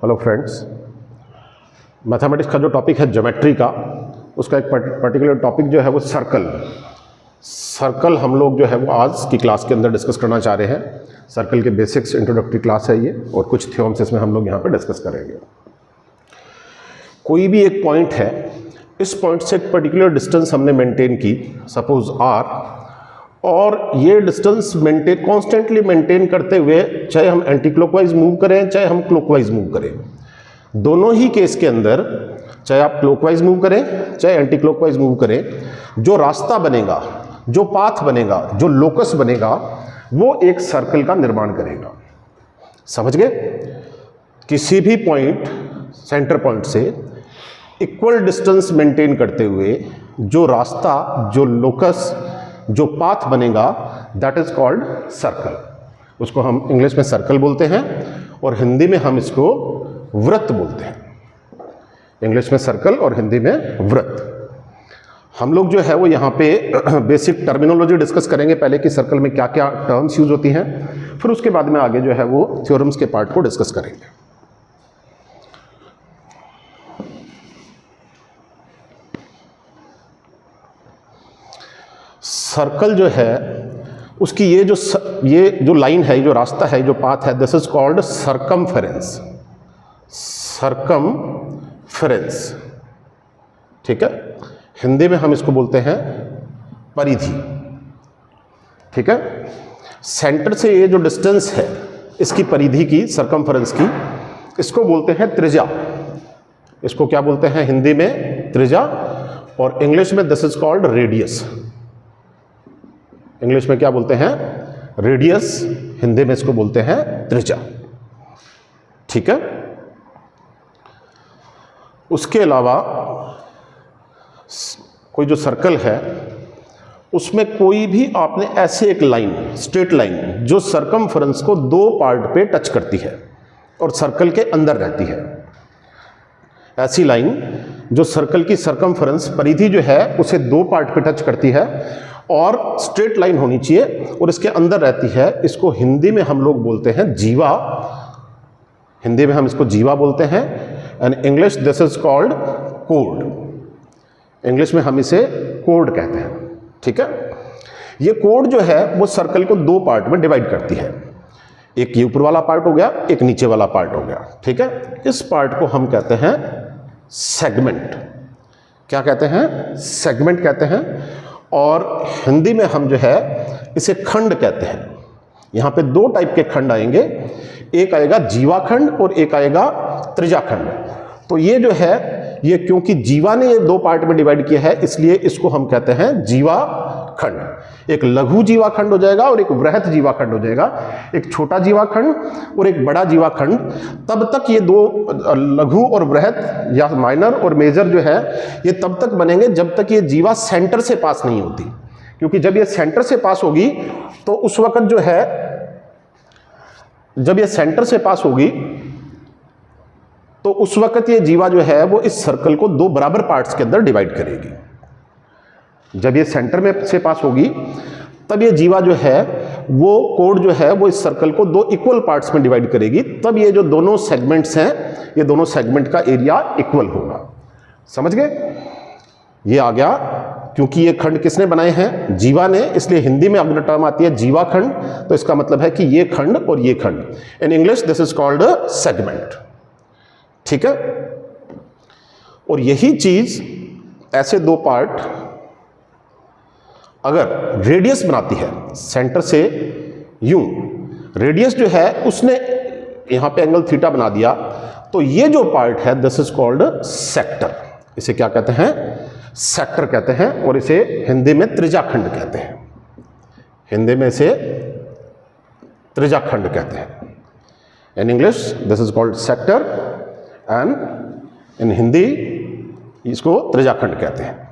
Hello friends, mathematics का जो topic है ज्योमेट्री का, उसका एक पर्टिकुलर टॉपिक जो है वो सर्कल हम लोग जो है वो आज की क्लास के अंदर डिस्कस करना चाह रहे हैं। सर्कल के बेसिक्स इंट्रोडक्टरी क्लास है ये, और कुछ थ्योरम्स इसमें हम लोग यहाँ पे डिस्कस करेंगे। कोई भी एक पॉइंट है, इस पॉइंट से एक पर्टिकुलर डिस्टेंस हमने मेंटेन की, सपोज r, और ये डिस्टेंस कॉन्स्टेंटली मेंटेन करते हुए चाहे हम एंटी क्लॉकवाइज मूव करें चाहे हम क्लॉकवाइज मूव करें, दोनों ही केस के अंदर चाहे आप क्लॉकवाइज मूव करें चाहे एंटी क्लॉकवाइज मूव करें, जो रास्ता बनेगा, जो पाथ बनेगा, जो लोकस बनेगा, वो एक सर्कल का निर्माण करेगा। समझ गए? किसी भी पॉइंट, सेंटर पॉइंट से इक्वल डिस्टेंस मेंटेन करते हुए जो रास्ता, जो लोकस, जो पाथ बनेगा, दैट इज कॉल्ड सर्कल। उसको हम इंग्लिश में सर्कल बोलते हैं और हिंदी में हम इसको वृत्त बोलते हैं। इंग्लिश में सर्कल और हिंदी में वृत्त। हम लोग जो है वो यहाँ पे बेसिक टर्मिनोलॉजी डिस्कस करेंगे पहले कि सर्कल में क्या क्या टर्म्स यूज होती हैं, फिर उसके बाद में आगे जो है वो थ्योरम्स के पार्ट को डिस्कस करेंगे। सर्कल जो है उसकी ये जो लाइन है, जो रास्ता है, जो पाथ है, this is called circumference. Circumference, ठीक है? हिंदी में हम इसको बोलते हैं परिधि। ठीक है? सेंटर से ये जो डिस्टेंस है इसकी परिधि की, सर्कमफेरेंस की, इसको बोलते हैं त्रिज्या। इसको क्या बोलते हैं हिंदी में? त्रिज्या। और इंग्लिश में this is called radius. English में क्या बोलते हैं? रेडियस। हिंदी में इसको बोलते हैं त्रिज्या। ठीक है? उसके अलावा कोई जो सर्कल है उसमें कोई भी आपने ऐसे एक लाइन, स्ट्रेट लाइन, जो सर्कमफेरेंस को दो पार्ट पे टच करती है और सर्कल के अंदर रहती है, ऐसी लाइन जो सर्कल की सर्कमफेरेंस, परिधि जो है, उसे दो पार्ट पे टच करती है और स्ट्रेट लाइन होनी चाहिए और इसके अंदर रहती है, इसको हिंदी में हम लोग बोलते हैं जीवा। हिंदी में हम इसको जीवा बोलते हैं। And English this is called code. English में हम इसे कोड कहते हैं। ठीक है? ये कोड जो है वो सर्कल को दो पार्ट में डिवाइड करती है। एक ये ऊपर वाला पार्ट हो गया, एक नीचे वाला पार्ट हो गया। ठीक है? इस पार्ट को हम कहते हैं सेगमेंट। क्या कहते हैं? सेगमेंट कहते हैं। और हिंदी में हम जो है इसे खंड कहते हैं। यहाँ पे दो टाइप के खंड आएंगे, एक आएगा जीवा खंड और एक आएगा त्रिज्या खंड। तो ये जो है, ये क्योंकि जीवा ने ये दो पार्ट में डिवाइड किया है, इसलिए इसको हम कहते हैं जीवा खंड। एक लघु जीवा खंड हो जाएगा और एक वृहत जीवा खंड हो जाएगा। एक छोटा जीवा खंड और एक बड़ा जीवा खंड। तब तक ये दो, लघु और वृहत या माइनर और मेजर जो है, ये तब तक बनेंगे जब तक ये जीवा सेंटर से पास नहीं होती। क्योंकि जब ये सेंटर से पास होगी तो उस वक्त जो है, जब ये सेंटर से पास होगी तो उस वक्त ये जीवा जो है वो इस सर्कल को दो बराबर पार्ट्स के अंदर डिवाइड करेगी। जब ये सेंटर में से पास होगी तब ये जीवा जो है, वो कोड जो है, वो इस सर्कल को दो इक्वल पार्ट्स में डिवाइड करेगी। तब ये जो दोनों सेगमेंट्स हैं, ये दोनों सेगमेंट का एरिया इक्वल होगा। समझ गए? ये आ गया। क्योंकि ये खंड किसने बनाए हैं? जीवा ने, इसलिए हिंदी में अगर टर्म आती है जीवा खंड, तो इसका मतलब है कि ये खंड और ये खंड। In English this is called segment. ठीक है? और यही चीज, ऐसे दो पार्ट अगर रेडियस बनाती है, सेंटर से यूं, रेडियस जो है उसने यहां पे एंगल थीटा बना दिया, तो ये जो पार्ट है दिस इज कॉल्ड सेक्टर। इसे क्या कहते हैं? सेक्टर कहते हैं। और इसे हिंदी में त्रिज्या खंड कहते हैं। हिंदी में इसे त्रिज्या खंड कहते हैं। In English this is called sector and in Hindi इसको त्रिज्या खंड कहते हैं।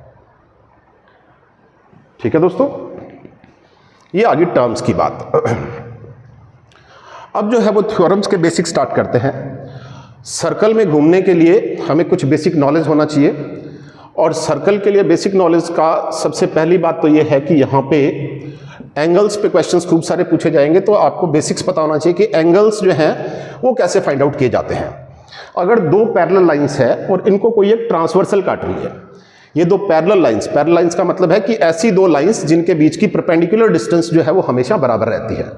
ठीक है दोस्तों? ये आगे टर्म्स की बात। अब जो है वो थ्योरम्स के बेसिक स्टार्ट करते हैं। सर्कल में घूमने के लिए हमें कुछ बेसिक नॉलेज होना चाहिए, और सर्कल के लिए बेसिक नॉलेज का सबसे पहली बात तो ये है कि यहाँ पे एंगल्स पे क्वेश्चंस खूब सारे पूछे जाएंगे, तो आपको बेसिक्स पता होना चाहिए कि एंगल्स जो हैं वो कैसे फाइंड आउट किए जाते हैं। अगर दो पैरेलल लाइंस है और इनको कोई एक ट्रांसवर्सल काट रही है, ये दो पैरेलल लाइंस का मतलब है कि ऐसी दो लाइंस जिनके बीच की परपेंडिकुलर डिस्टेंस जो है वो हमेशा बराबर रहती है।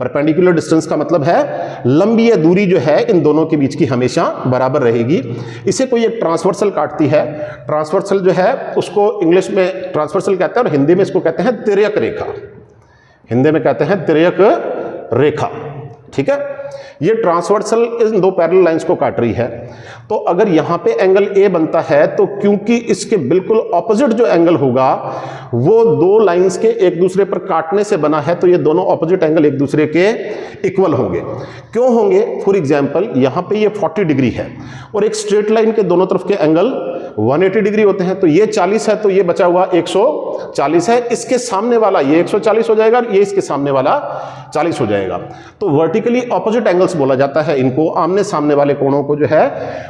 परपेंडिकुलर डिस्टेंस का मतलब है लंबी या दूरी जो है इन दोनों के बीच की हमेशा बराबर रहेगी। इसे कोई एक ट्रांसवर्सल काटती है। ट्रांसवर्सल जो है उसको इंग्लिश में ट्रांसवर्सल कहते हैं और हिंदी में इसको कहते हैं तिर्यक रेखा। हिंदी में कहते हैं तिर्यक रेखा, ठीक है। ये ट्रांसवर्सल इन दो पैरेलल लाइंस को काट रही है। तो अगर यहां पे एंगल ए बनता है तो क्योंकि इसके बिल्कुल ऑपोजिट जो एंगल होगा वो दो लाइंस के एक दूसरे पर काटने से बना है, तो ये दोनों ऑपोजिट एंगल एक दूसरे के इक्वल होंगे। क्यों होंगे? फॉर एग्जांपल यहां पे ये 40 डिग्री है और एक स्ट्रेट लाइन के दोनों तरफ के एंगल 180 डिग्री होते हैं, तो ये 40 है तो ये बचा हुआ 140 है। इसके सामने वाला ये 140 हो जाएगा और ये इसके सामने वाला 40 हो जाएगा। तो वर्टिकली ऑपोजिट एंगल्स बोला जाता है इनको, आमने सामने वाले कोणों को जो है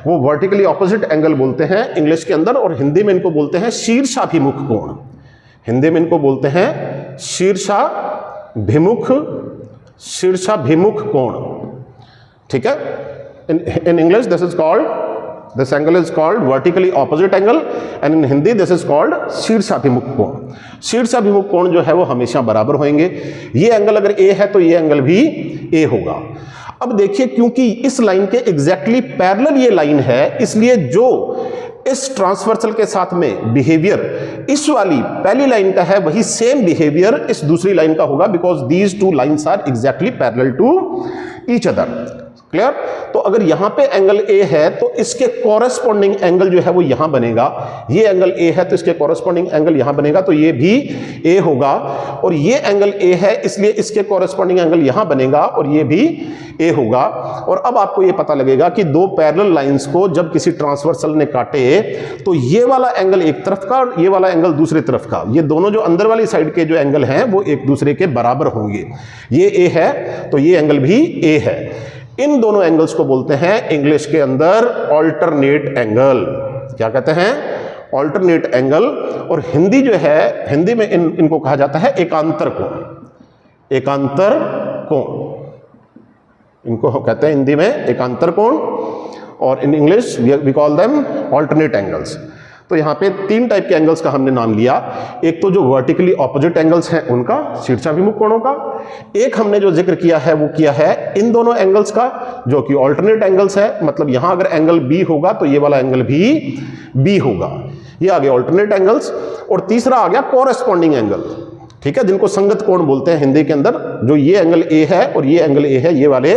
वो वर्टिकली ऑपोजिट एंगल बोलते हैं इंग्लिश के अंदर, और हिंदी में इनको बोलते हैं शीर्षाभिमुख कोण। हिंदी में इनको बोलते हैं शीर्षाभिमुख कोण, ठीक है। In English this angle is called vertically opposite angle and in Hindi this is called शीर्षाभिमुख कोण। शीर्षाभिमुख कोण जो है वो हमेशा बराबर होंगे। ये एंगल अगर A है तो ये एंगल भी A होगा। अब देखिए क्योंकि इस लाइन के एग्जैक्टली पैरेलल ये लाइन है, इसलिए जो इस ट्रांसवर्सल के साथ में बिहेवियर इस वाली पहली लाइन का है वही सेम बिहेवियर इस दूसरी लाइन का होगा, because these two lines are exactly parallel to each other. Clear? तो अगर यहां पे एंगल ए है तो इसके कॉरेस्पॉन्डिंग एंगल जो है वो यहां बनेगा। ये एंगल ए है तो इसके कॉरेस्पॉन्डिंग एंगल यहां बनेगा, तो ये भी ए होगा। और ये एंगल ए है इसलिए इसके कॉरेस्पॉन्डिंग एंगल यहां बनेगा और ये भी ए होगा। और अब आपको ये पता लगेगा कि दो पैरेलल लाइंस को जब किसी ट्रांसवर्सल ने काटे तो ये वाला एंगल एक तरफ का और ये वाला एंगल दूसरी तरफ का, ये दोनों जो अंदर वाली साइड के जो एंगल हैं वो एक दूसरे के बराबर होंगे। ये ए है तो ये एंगल भी ए है। इन दोनों एंगल्स को बोलते हैं इंग्लिश के अंदर ऑल्टरनेट एंगल। क्या कहते हैं? Alternate angle. और हिंदी जो है, हिंदी में इनको कहा जाता है एकांतर कोण। एकांतर कोण इनको कहते हैं हिंदी में एकांतर कोण, और in English we call them alternate angles. तो यहाँ पे तीन टाइप के एंगल्स का हमने नाम लिया। एक तो जो वर्टिकली ऑपोजिट एंगल्स हैं उनका, शीर्षाभिमुख कोणों का। एक हमने जो जिक्र किया है वो किया है इन दोनों एंगल्स का जो कि ऑल्टरनेट एंगल्स है, मतलब यहां अगर एंगल बी होगा तो ये वाला एंगल भी बी होगा। ये आ गया ऑल्टरनेट एंगल्स। और तीसरा आ गया कॉरेस्पॉन्डिंग एंगल, ठीक है, जिनको संगत कोण बोलते हैं हिंदी के अंदर। जो ये एंगल ए है और ये एंगल ए है, ये वाले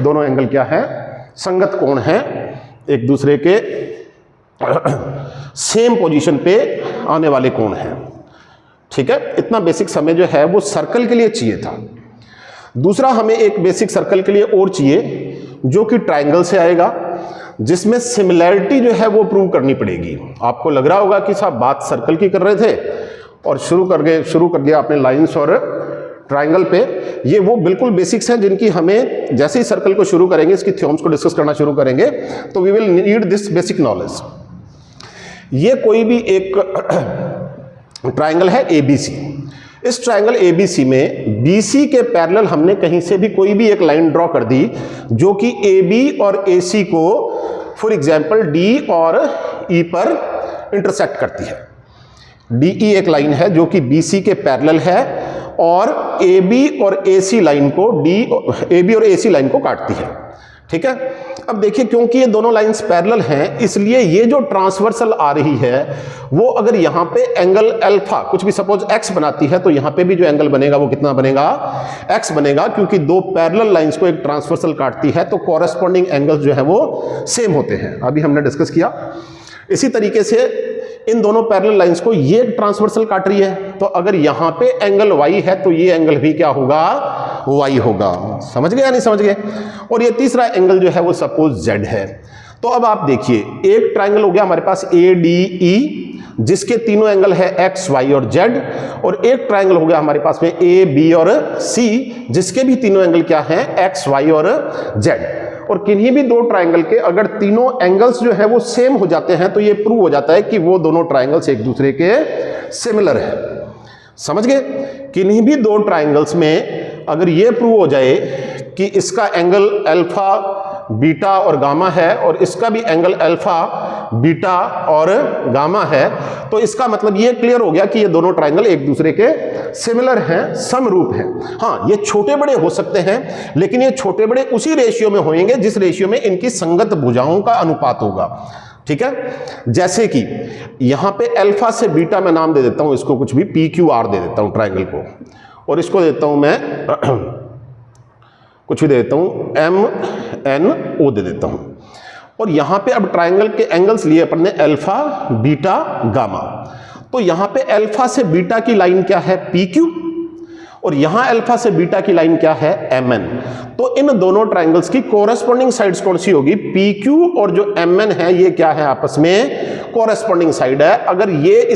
दोनों एंगल क्या है? संगत कोण है, एक दूसरे के सेम पोजीशन पे आने वाले कोण हैं, ठीक है। इतना बेसिक समय जो है वो सर्कल के लिए चाहिए था। दूसरा हमें एक बेसिक सर्कल के लिए और चाहिए जो कि ट्रायंगल से आएगा, जिसमें सिमिलैरिटी जो है वो प्रूव करनी पड़ेगी। आपको लग रहा होगा कि साहब बात सर्कल की कर रहे थे और शुरू कर दिया आपने लाइंस और ट्रायंगल पे। ये वो बिल्कुल बेसिक्स हैं जिनकी हमें जैसे ही सर्कल को शुरू करेंगे, इसकी थ्योरम्स को डिस्कस करना शुरू करेंगे तो we will need this basic knowledge. ये कोई भी एक ट्रायंगल है ABC। इस ट्रायंगल ABC में BC के पैरेलल हमने कहीं से भी कोई भी एक लाइन ड्रॉ कर दी जो कि AB और AC को फॉर एग्जांपल D और E पर इंटरसेक्ट करती है। DE एक लाइन है जो कि BC के पैरेलल है और AB और AC लाइन को AB और AC लाइन को काटती है, ठीक है। अब देखिए क्योंकि ये दोनों लाइंस पैरेलल हैं इसलिए ये जो ट्रांसवर्सल आ रही है वो अगर यहाँ पे एंगल अल्फा कुछ भी सपोज x बनाती है तो यहाँ पे भी जो एंगल बनेगा वो कितना बनेगा? x बनेगा, क्योंकि दो पैरेलल लाइंस को एक ट्रांसवर्सल काटती है तो कॉरेस्पॉन्डिंग एंगल्स जो है वो सेम होते हैं। अभी हमने डिस्कस किया। इसी तरीके से इन दोनों पैरेलल लाइंस को ये ट्रांसवर्सल काट रही है, तो अगर यहां पे एंगल y है तो ये एंगल भी क्या होगा? y होगा। समझ गए या नहीं समझ गए? और ये तीसरा एंगल जो है वो सपोज z है। तो अब आप देखिए एक ट्रायंगल हो गया हमारे पास ADE जिसके तीनों एंगल है x, y और z, और एक ट्रायंगल हो गया हमारे पास में AB और C जिसके भी तीनों एंगल क्या हैं? x, y और z। और किन्हीं भी दो ट्रायंगल के अगर तीनों एंगल्स जो है वो सेम हो जाते हैं तो ये प्रूव हो जाता है कि वो दोनों ट्रायंगल्स एक दूसरे के सिमिलर है। समझ गए? किन्हीं भी दो ट्रायंगल्स में अगर ये प्रूव हो जाए कि इसका एंगल अल्फा बीटा और गामा है और इसका भी एंगल अल्फा बीटा और गामा है, तो इसका मतलब ये क्लियर हो गया कि ये दोनों ट्रायंगल एक दूसरे के सिमिलर हैं, समरूप हैं। हाँ, ये छोटे बड़े हो सकते हैं, लेकिन ये छोटे बड़े उसी रेशियो में होंगे जिस रेशियो में इनकी संगत भुजाओं का अनुपात होगा। ठीक है, जैसे कि यहां पे अल्फा से बीटा मैं नाम दे देता हूं, इसको कुछ भी PQR दे देता हूं ट्रायंगल को, और इसको देता हूं मैं कुछ भी दे देता हूं MNO दे देता हूं। और यहां पे अब ट्रायंगल के एंगल्स लिए अपन ने अल्फा बीटा गामा। तो यहां पे अल्फा से बीटा की लाइन क्या है PQ, और यहां अल्फा से बीटा की लाइन क्या है MN। तो इन दोनों ट्रायंगल्स की कोरेस्पॉन्डिंग साइड्स कौन सी होगी? PQ और जो MN है ये क्या है? आपस में कोरेस्पॉन्डिंग साइड है। अगर ये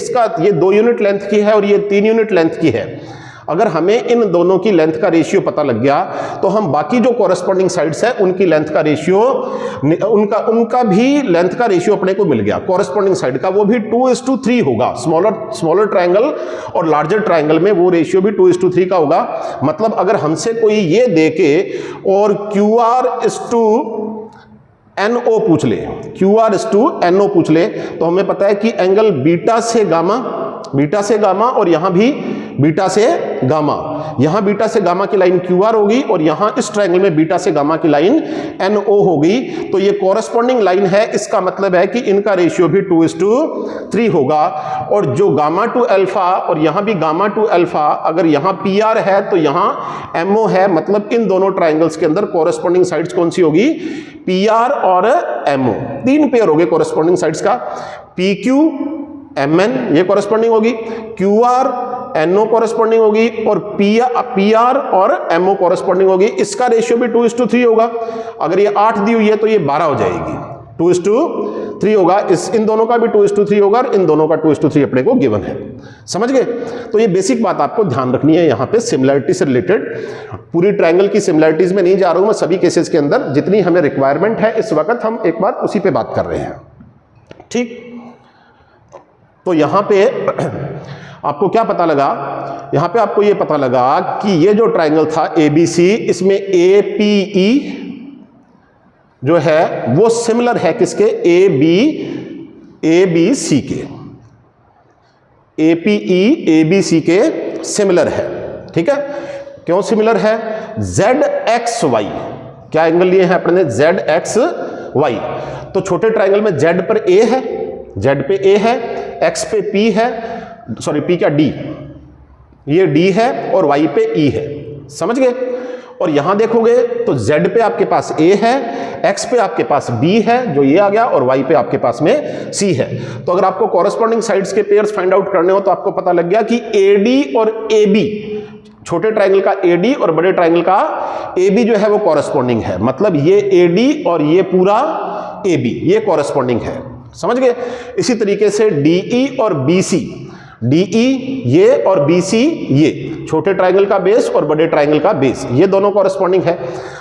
2 यूनिट लेंथ की है और ये 3 यूनिट लेंथ की है, अगर हमें इन दोनों की लेंथ का रेशियो पता लग गया तो हम बाकी जो कोरेस्पॉन्डिंग साइड्स है उनकी लेंथ का रेशियो, उनका भी लेंथ का रेशियो अपने को मिल गया कोरेस्पॉन्डिंग साइड का, वो भी 2:3 होगा। स्मॉलर ट्रायंगल और लार्जर ट्रायंगल में वो रेशियो भी 2:3 का होगा। मतलब अगर हमसे कोई ये दे के और QR:NO पूछ ले, QR:NO पूछ ले, तो हमें पता है कि एंगल बीटा से गामा और यहां भी बीटा से गामा, यहां बीटा से गामा की लाइन QR होगी और यहां इस ट्रायंगल में बीटा से गामा की लाइन NO होगी। तो ये कोरेस्पॉन्डिंग लाइन है, इसका मतलब है कि इनका रेशियो भी 2:3 होगा। और जो गामा टू अल्फा और यहां भी गामा टू अल्फा, अगर यहां PR है तो यहां MO है, मतलब इन दोनों ट्रायंगल्स के अंदर कोरेस्पॉन्डिंग साइड्स कौन सी होगी? PR और MO। 3 पेयर हो गए कोरेस्पॉन्डिंग साइड्स का, PQ MN ये कोरेस्पॉन्डिंग होगी, QR NO कोरेस्पॉन्डिंग होगी और PR और MO कोरेस्पॉन्डिंग होगी। इसका रेशियो भी 2:3 होगा। अगर ये 8 दी हुई है तो ये 12 हो जाएगी, 2:3 होगा। इन दोनों का भी 2:3 होगा और इन दोनों का 2:3 अपने को गिवन है। समझ गए? तो ये बेसिक बात आपको ध्यान रखनी है यहां पे सिमिलरिटी से रिलेटेड। पूरी ट्रायंगल की सिमिलरिटीज में नहीं जा रहा हूं मैं, सभी केसेस के अंदर जितनी हमें रिक्वायरमेंट है इस वक्त हम एक बार उसी पे बात कर रहे हैं। ठीक, तो यहां पे आपको क्या पता लगा? यहां पे आपको ये पता लगा कि ये जो ट्रायंगल था ABC, इसमें APE जो है वो सिमिलर है किसके? ABC के। APE ABC के सिमिलर है। ठीक है, क्यों सिमिलर है? ZXY, क्या एंगल लिए हैं अपने ने? ZXY। तो छोटे ट्रायंगल में Z पर A है, Z पे A है, X पे P है, सॉरी P क्या D, ये D है और Y पे E है। समझ गए? और यहां देखोगे तो Z पे आपके पास A है, X पे आपके पास B है जो ये आ गया, और Y पे आपके पास में C है। तो अगर आपको कॉरेस्पॉन्डिंग साइड्स के पेयर्स फाइंड आउट करने हो तो आपको पता लग गया कि AD और AB, छोटे ट्रायंगल का AD और बड़े ट्रायंगल का AB जो है वो कॉरेस्पॉन्डिंग है। मतलब ये AD और ये पूरा AB ये कॉरेस्पॉन्डिंग है। समझ गए? इसी तरीके से DE और BC, DE ये और BC ये, छोटे ट्रायंगल का बेस और बड़े ट्रायंगल का बेस, ये दोनों कॉरेस्पॉन्डिंग है।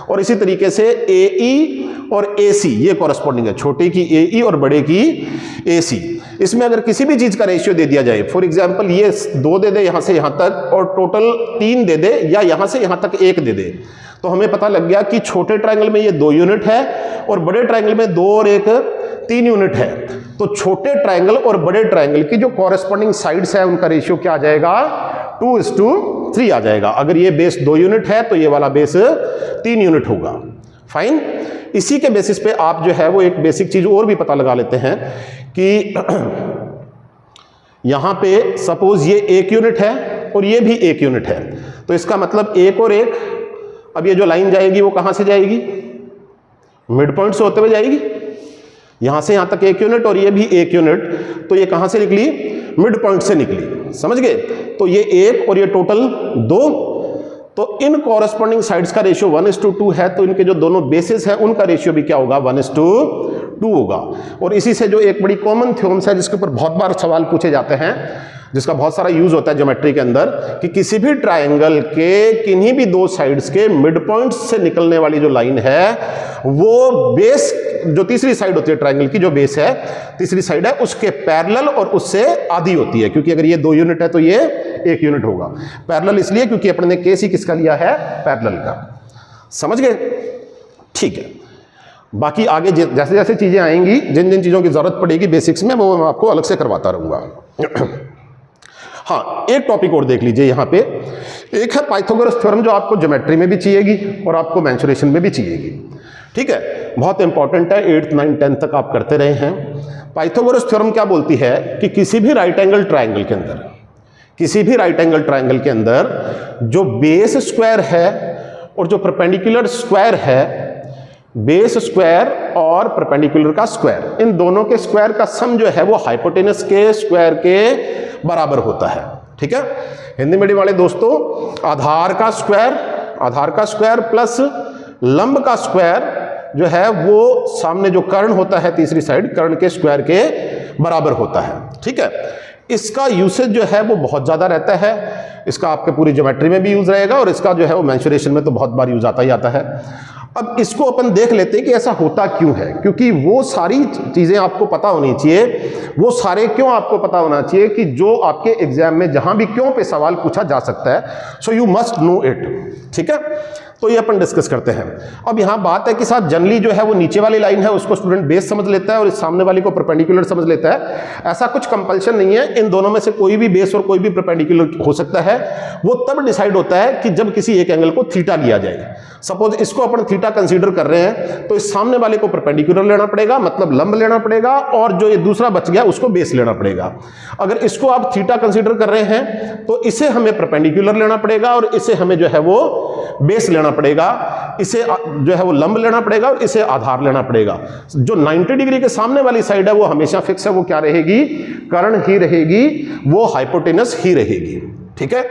और इसी तरीके से AE और AC ये कॉरेस्पॉन्डिंग है, छोटे की AE और बड़े की AC। इसमें अगर किसी भी चीज का रेशियो दे दिया जाए, फॉर एग्जांपल ये 2 दे दे यहां से यहां तक और टोटल 3 दे दे, या यहां से यहां तक 1 दे दे, तो हमें पता लग गया कि छोटे ट्रायंगल में ये 2 यूनिट है और बड़े ट्रायंगल में 2 और 1 3 यूनिट है। तो छोटे ट्रायंगल और बड़े ट्रायंगल की जो कॉरेस्पॉन्डिंग साइड्स है उनका रेशियो क्या आ जाएगा? 2:3 आ जाएगा। अगर ये बेस 2 यूनिट है तो ये वाला बेस 3 यूनिट होगा। फाइन। इसी के बेसिस पे आप जो है वो एक बेसिक चीज और भी पता लगा लेते हैं कि यहां पे सपोज ये 1 यूनिट है और ये भी 1 यूनिट है, तो इसका मतलब 1 और 1, अब ये जो लाइन जाएगी वो कहां से जाएगी? मिड पॉइंट से होते हुए जाएगी। यहां से यहां तक 1 यूनिट और ये भी 1 यूनिट, तो ये कहां से निकली? मिड पॉइंट से निकली। समझ गए? तो ये 1 और ये टोटल 2, तो इन कॉरेस्पॉन्डिंग साइड्स का रेशियो 1:2 है। तो इनके जो दोनों बेसिस है उनका रेशियो भी क्या होगा? 1:2 होगा। और इसी से जो एक बड़ी कॉमन थ्योरम्स है जिसके ऊपर बहुत बार सवाल पूछे जाते हैं, जिसका बहुत सारा यूज होता है ज्योमेट्री के अंदर, कि किसी भी ट्रायंगल के किन्हीं भी 2 साइड्स के मिड पॉइंट से निकलने वाली जो लाइन है वो बेस, जो तीसरी साइड होती है ट्रायंगल की, जो बेस है तीसरी साइड है उसके पैरेलल और उससे आधी होती है। क्योंकि अगर ये 2 यूनिट है तो ये 1 यूनिट होगा। पैरेलल इसलिए क्योंकि अपने ने केस ही किसका लिया है? पैरेलल का। समझ गए? ठीक है। बाकी आगे जैसे जैसे चीज़ें आएंगी, जिन जिन चीज़ों की ज़रूरत पड़ेगी बेसिक्स में, वो मैं आपको अलग से करवाता रहूँगा। हाँ, एक टॉपिक और देख लीजिए यहाँ पे। एक है पाइथागोरस थ्योरम, जो आपको ज्योमेट्री में भी चाहिएगी और आपको मेंसुरेशन में भी चाहिएगी। ठीक है, बहुत इंपॉर्टेंट है, 8th 9th 10th तक आप करते रहे हैं। पाइथागोरस थ्योरम क्या बोलती है कि किसी भी राइट एंगल ट्राइंगल के अंदर, किसी भी राइट एंगल ट्राइंगल के अंदर जो बेस स्क्वायर है और जो परपेंडिकुलर स्क्वायर है, बेस स्क्वायर और परपेंडिकुलर का स्क्वायर, इन दोनों के स्क्वायर का सम जो है वो हाइपोटेनस के स्क्वायर के बराबर होता है। ठीक है, हिंदी मीडियम वाले दोस्तों, आधार का स्क्वायर प्लस लंब का स्क्वायर जो है वो सामने जो कर्ण होता है तीसरी साइड, कर्ण के स्क्वायर के बराबर होता है। ठीक है, इसका यूसेज जो है वो बहुत ज़्यादा रहता है। इसका आपके पूरी ज्योमेट्री में भी यूज रहेगा और इसका जो है वो मेंसुरेशन में तो बहुत बार यूज आता ही आता है। अब इसको अपन देख लेते हैं कि ऐसा होता क्यों है, क्योंकि वो सारी चीज़ें आपको पता होनी चाहिए। वो सारे क्यों आपको पता होना चाहिए कि जो आपके एग्जाम में जहां भी क्यों पे सवाल पूछा जा सकता है, so you must know it. ठीक है, तो ये अपन डिस्कस करते हैं। अब यहाँ बात है कि साहब जनरली जो है वो नीचे वाली लाइन है उसको स्टूडेंट बेस समझ लेता है और इस सामने वाली को परपेंडिकुलर समझ लेता है। ऐसा कुछ कंपल्शन नहीं है, इन दोनों में से कोई भी बेस और कोई भी परपेंडिकुलर हो सकता है। वो तब डिसाइड होता है कि जब किसी एक एंगल को थीटा लिया जाए। सपोज इसको अपन थीटा कंसीडर कर रहे हैं, तो इस सामने वाले को परपेंडिकुलर लेना पड़ेगा, मतलब लंब लेना पड़ेगा, और जो ये दूसरा बच गया उसको बेस लेना पड़ेगा। अगर इसको आप थीटा कंसीडर कर रहे हैं तो इसे हमें परपेंडिकुलर लेना पड़ेगा और इसे हमें जो है वो बेस लेना पड़ेगा, इसे जो है वो लंब लेना पड़ेगा और इसे आधार लेना पड़ेगा। जो 90 डिग्री के सामने वाली साइड है वो हमेशा फिक्स है, वो क्या रहेगी, कर्ण ही रहेगी, वो हाइपोटेनस ही रहेगी। ठीक है,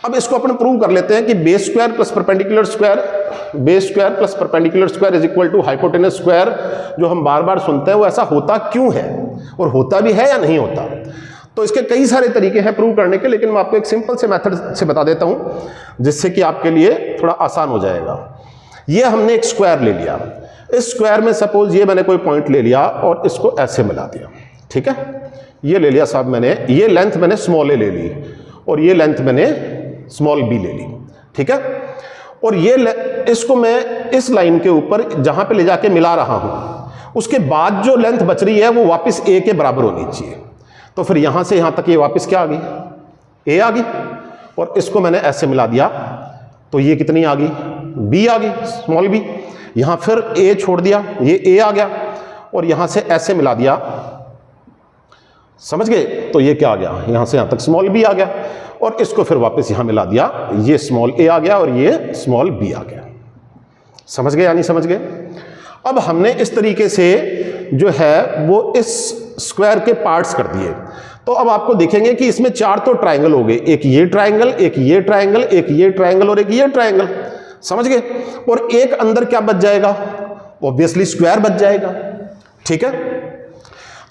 अब इसको अपन प्रूव कर लेते हैं कि base square plus perpendicular square is equal to hypotenuse square, जो हम बार बार सुनते हैं, वो ऐसा होता क्यों है और होता भी है या नहीं होता। तो इसके कई सारे तरीके हैं प्रूव करने के, लेकिन मैं आपको एक सिंपल से मेथड से बता देता हूं जिससे कि आपके लिए थोड़ा आसान हो जाएगा। ये हमने एक स्क्वायर ले लिया, इस स्क्वायर में सपोज ये मैंने कोई पॉइंट ले लिया और इसको ऐसे मिला दिया। ठीक है, ये ले लिया साहब मैंने, ये लेंथ मैंने स्मॉल ए ले ली और ये लेंथ मैंने स्मॉल बी ले ली। ठीक है, और ये इसको मैं इस लाइन के ऊपर जहां पे ले जाके मिला रहा हूं, उसके बाद जो लेंथ बच रही है वो वापस ए के बराबर होनी चाहिए। तो फिर यहां से यहां तक ये वापस क्या आ गई, ए आ गई, और इसको मैंने ऐसे मिला दिया तो ये कितनी आ गई, बी आ गई, स्मॉल बी। यहां फिर ए छोड़ दिया, ये ए आ गया, और यहां से ऐसे मिला दिया, समझ गए, तो ये क्या आ गया, यहां से यहां तक स्मॉल बी आ गया, और इसको फिर वापस यहां मिला दिया, ये स्मॉल ए आ गया और ये स्मॉल बी आ गया। समझ गए या नहीं समझ गए। अब हमने इस तरीके से जो है वो इस स्क्वायर के पार्ट्स कर दिए। तो अब आपको देखेंगे कि इसमें 4 तो ट्राइंगल हो गए, एक ये ट्राइंगल, एक ये ट्राइंगल, एक ये ट्राइंगल और एक ये ट्राइंगल। समझ गए, और एक अंदर क्या बच जाएगा, ऑब्वियसली स्क्वायर बच जाएगा। ठीक है,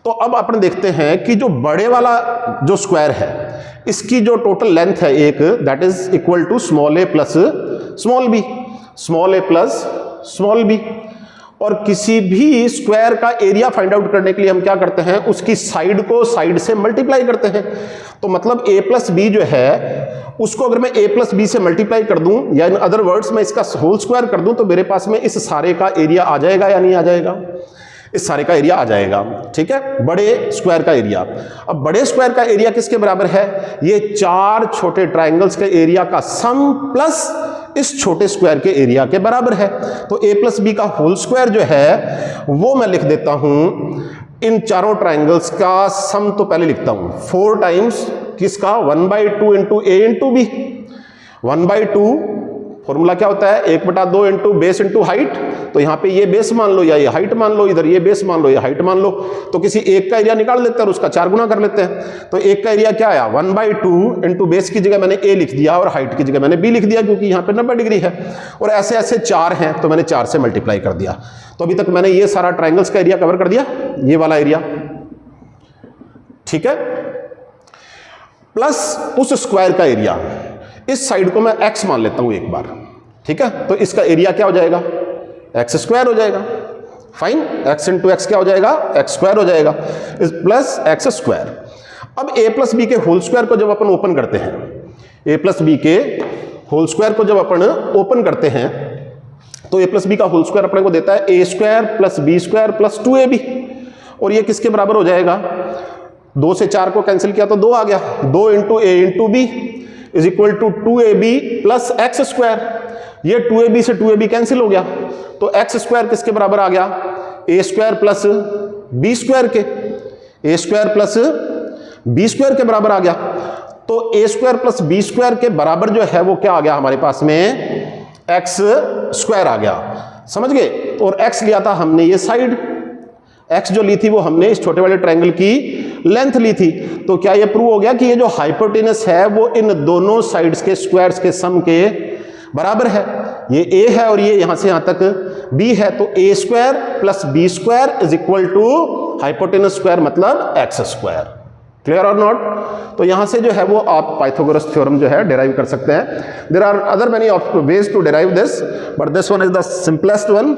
तो अब अपन देखते हैं कि जो बड़े वाला जो स्क्वायर है इसकी जो टोटल लेंथ है एक, that is equal to small A plus small B, small A plus small B. और किसी भी स्क्वायर का एरिया फाइंड आउट करने के लिए हम क्या करते हैं, उसकी साइड को साइड से मल्टीप्लाई करते हैं। तो मतलब a प्लस बी जो है उसको अगर मैं a प्लस बी से मल्टीप्लाई कर दूं, या इन अदर वर्ड्स मैं इसका होल स्क्वायर कर दूं, तो मेरे पास में इस सारे का एरिया आ जाएगा या नहीं आ जाएगा, इस सारे का एरिया आ जाएगा। ठीक है, बड़े स्क्वायर का एरिया। अब बड़े स्क्वायर का एरिया किसके बराबर है, ये 4 छोटे ट्राइंगल्स के एरिया का सम प्लस इस छोटे स्क्वायर के एरिया के बराबर है। तो a प्लस बी का होल स्क्वायर जो है वो मैं लिख देता हूं, इन चारों ट्राइंगल्स का सम तो पहले लिखता हूं 4 टाइम्स किसका, 1/2 इंटू ए इंटू बी। 1/2 फॉर्मूला क्या होता है, 1/2 इंटू बेस इंटू हाइट। तो यहां पे ये बेस मान लो या ये हाइट मान लो, इधर ये बेस मान लो या हाइट मान लो। तो किसी एक का एरिया निकाल लेते हैं और उसका 4 गुना कर लेते हैं। तो एक का एरिया क्या आया, 1/2 इंटू बेस की जगह मैंने ए लिख दिया और हाइट की जगह मैंने बी लिख दिया, क्योंकि यहां पे 90 डिग्री है। और ऐसे ऐसे 4 हैं तो मैंने 4 से मल्टीप्लाई कर दिया। तो अभी तक मैंने ये सारा ट्राइंगल्स का एरिया कवर कर दिया, ये वाला एरिया। ठीक है, प्लस उस स्क्वायर का एरिया, इस साइड को मैं x मान लेता हूं एक बार। ठीक है, तो इसका एरिया क्या हो जाएगा, x स्क्वायर हो जाएगा। फाइन, x इंटू एक्स क्या हो जाएगा, x स्क्वायर हो जाएगा, इस प्लस x स्क्वायर। अब a प्लस बी के होल स्क्वायर को जब अपन ओपन करते हैं, a प्लस बी के होल स्क्वायर को जब अपन ओपन करते हैं तो a प्लस बी का होल स्क्वायर अपने को देता है a square plus B square plus 2ab, और ये किसके बराबर हो जाएगा, 2 से 4 को कैंसिल किया तो 2 आ गया, 2 into a into B is equal to 2ab plus x square, ये 2ab से 2ab कैंसिल हो गया, तो एक्स स्क्वायर किसके बराबर आ गया, a square plus B square के, a square plus B square के बराबर आ गया। तो a square plus B square के बराबर जो है वो क्या आ गया हमारे पास में, एक्स स्क्वायर आ गया, समझ गए। और x लिया था हमने ये साइड, x जो ली थी वो हमने इस छोटे वाले ट्रायंगल की लेंथ ली थी, तो क्या ये प्रूव हो गया कि ये जो हाइपोटेनस है वो इन दोनों साइड्स के स्क्वायर्स के सम के बराबर है। ये a है और ये यहां से यहां तक b है, तो a square plus B square is equal to hypotenuse square मतलब एक्स स्क्वायर। क्लियर और नॉट? तो यहां से जो है वो आप पाइथागोरस थ्योरम जो है डिराइव कर सकते हैं। There are other many ways to derive this, but this one is the simplest one,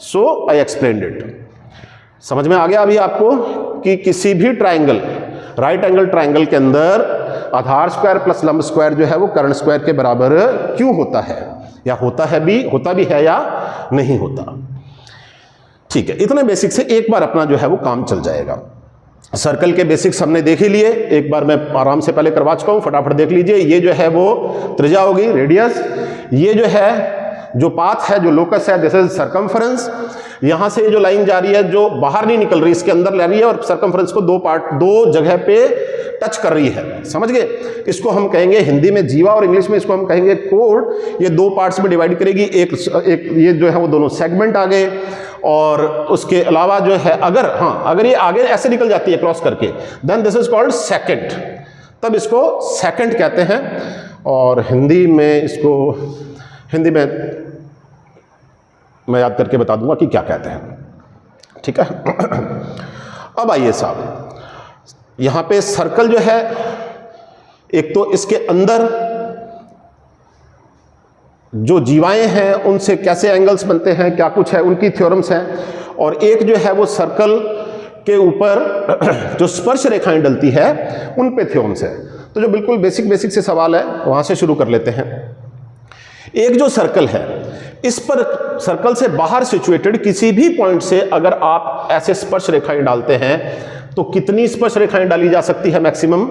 so I explained it. समझ में आ गया अभी आपको कि किसी भी ट्राइंगल, राइट एंगल ट्राइंगल के अंदर आधार स्क्वायर प्लस लंब स्क्वायर जो है वो कर्ण स्क्वायर के बराबर क्यों होता है, या होता भी है या नहीं होता। ठीक है, इतने बेसिक से एक बार अपना जो है वो काम चल जाएगा। सर्कल के बेसिक्स हमने देख ही लिए, एक बार मैं आराम से पहले करवा चुका हूं, फटाफट देख लीजिए। ये जो है वो त्रिज्या होगी, रेडियस, ये जो है जो पाथ है, जो लोकस है, दिस इज सर्कमफरेंस। यहां से ये जो लाइन जा रही है जो बाहर नहीं निकल रही, इसके अंदर ले रही है और सर्कमफरेंस को दो जगह पे टच कर रही है, समझ गए। इसको हम कहेंगे हिंदी में जीवा और इंग्लिश में इसको हम कहेंगे कोड। ये दो पार्ट्स में डिवाइड करेगी, एक ये जो है वो दोनों सेगमेंट आ गए, और उसके अलावा जो है अगर ये आगे ऐसे निकल जाती है क्रॉस करके, then this is called second, तब इसको सेकंड कहते हैं। और हिंदी में मैं याद करके बता दूंगा कि क्या कहते हैं, ठीक है। अब आइए साहब, यहां पे सर्कल जो है, एक तो इसके अंदर जो जीवाएं हैं उनसे कैसे एंगल्स बनते हैं, क्या कुछ है, उनकी थ्योरम्स हैं, और एक जो है वो सर्कल के ऊपर जो स्पर्श रेखाएं डलती है उन पे थ्योरम्स है। तो जो बिल्कुल बेसिक से सवाल है वहां से शुरू कर लेते हैं। एक जो सर्कल है, इस पर सर्कल से बाहर सिचुएटेड किसी भी पॉइंट से अगर आप ऐसे स्पर्श रेखाएं डालते हैं तो कितनी स्पर्श रेखाएं डाली जा सकती है मैक्सिमम,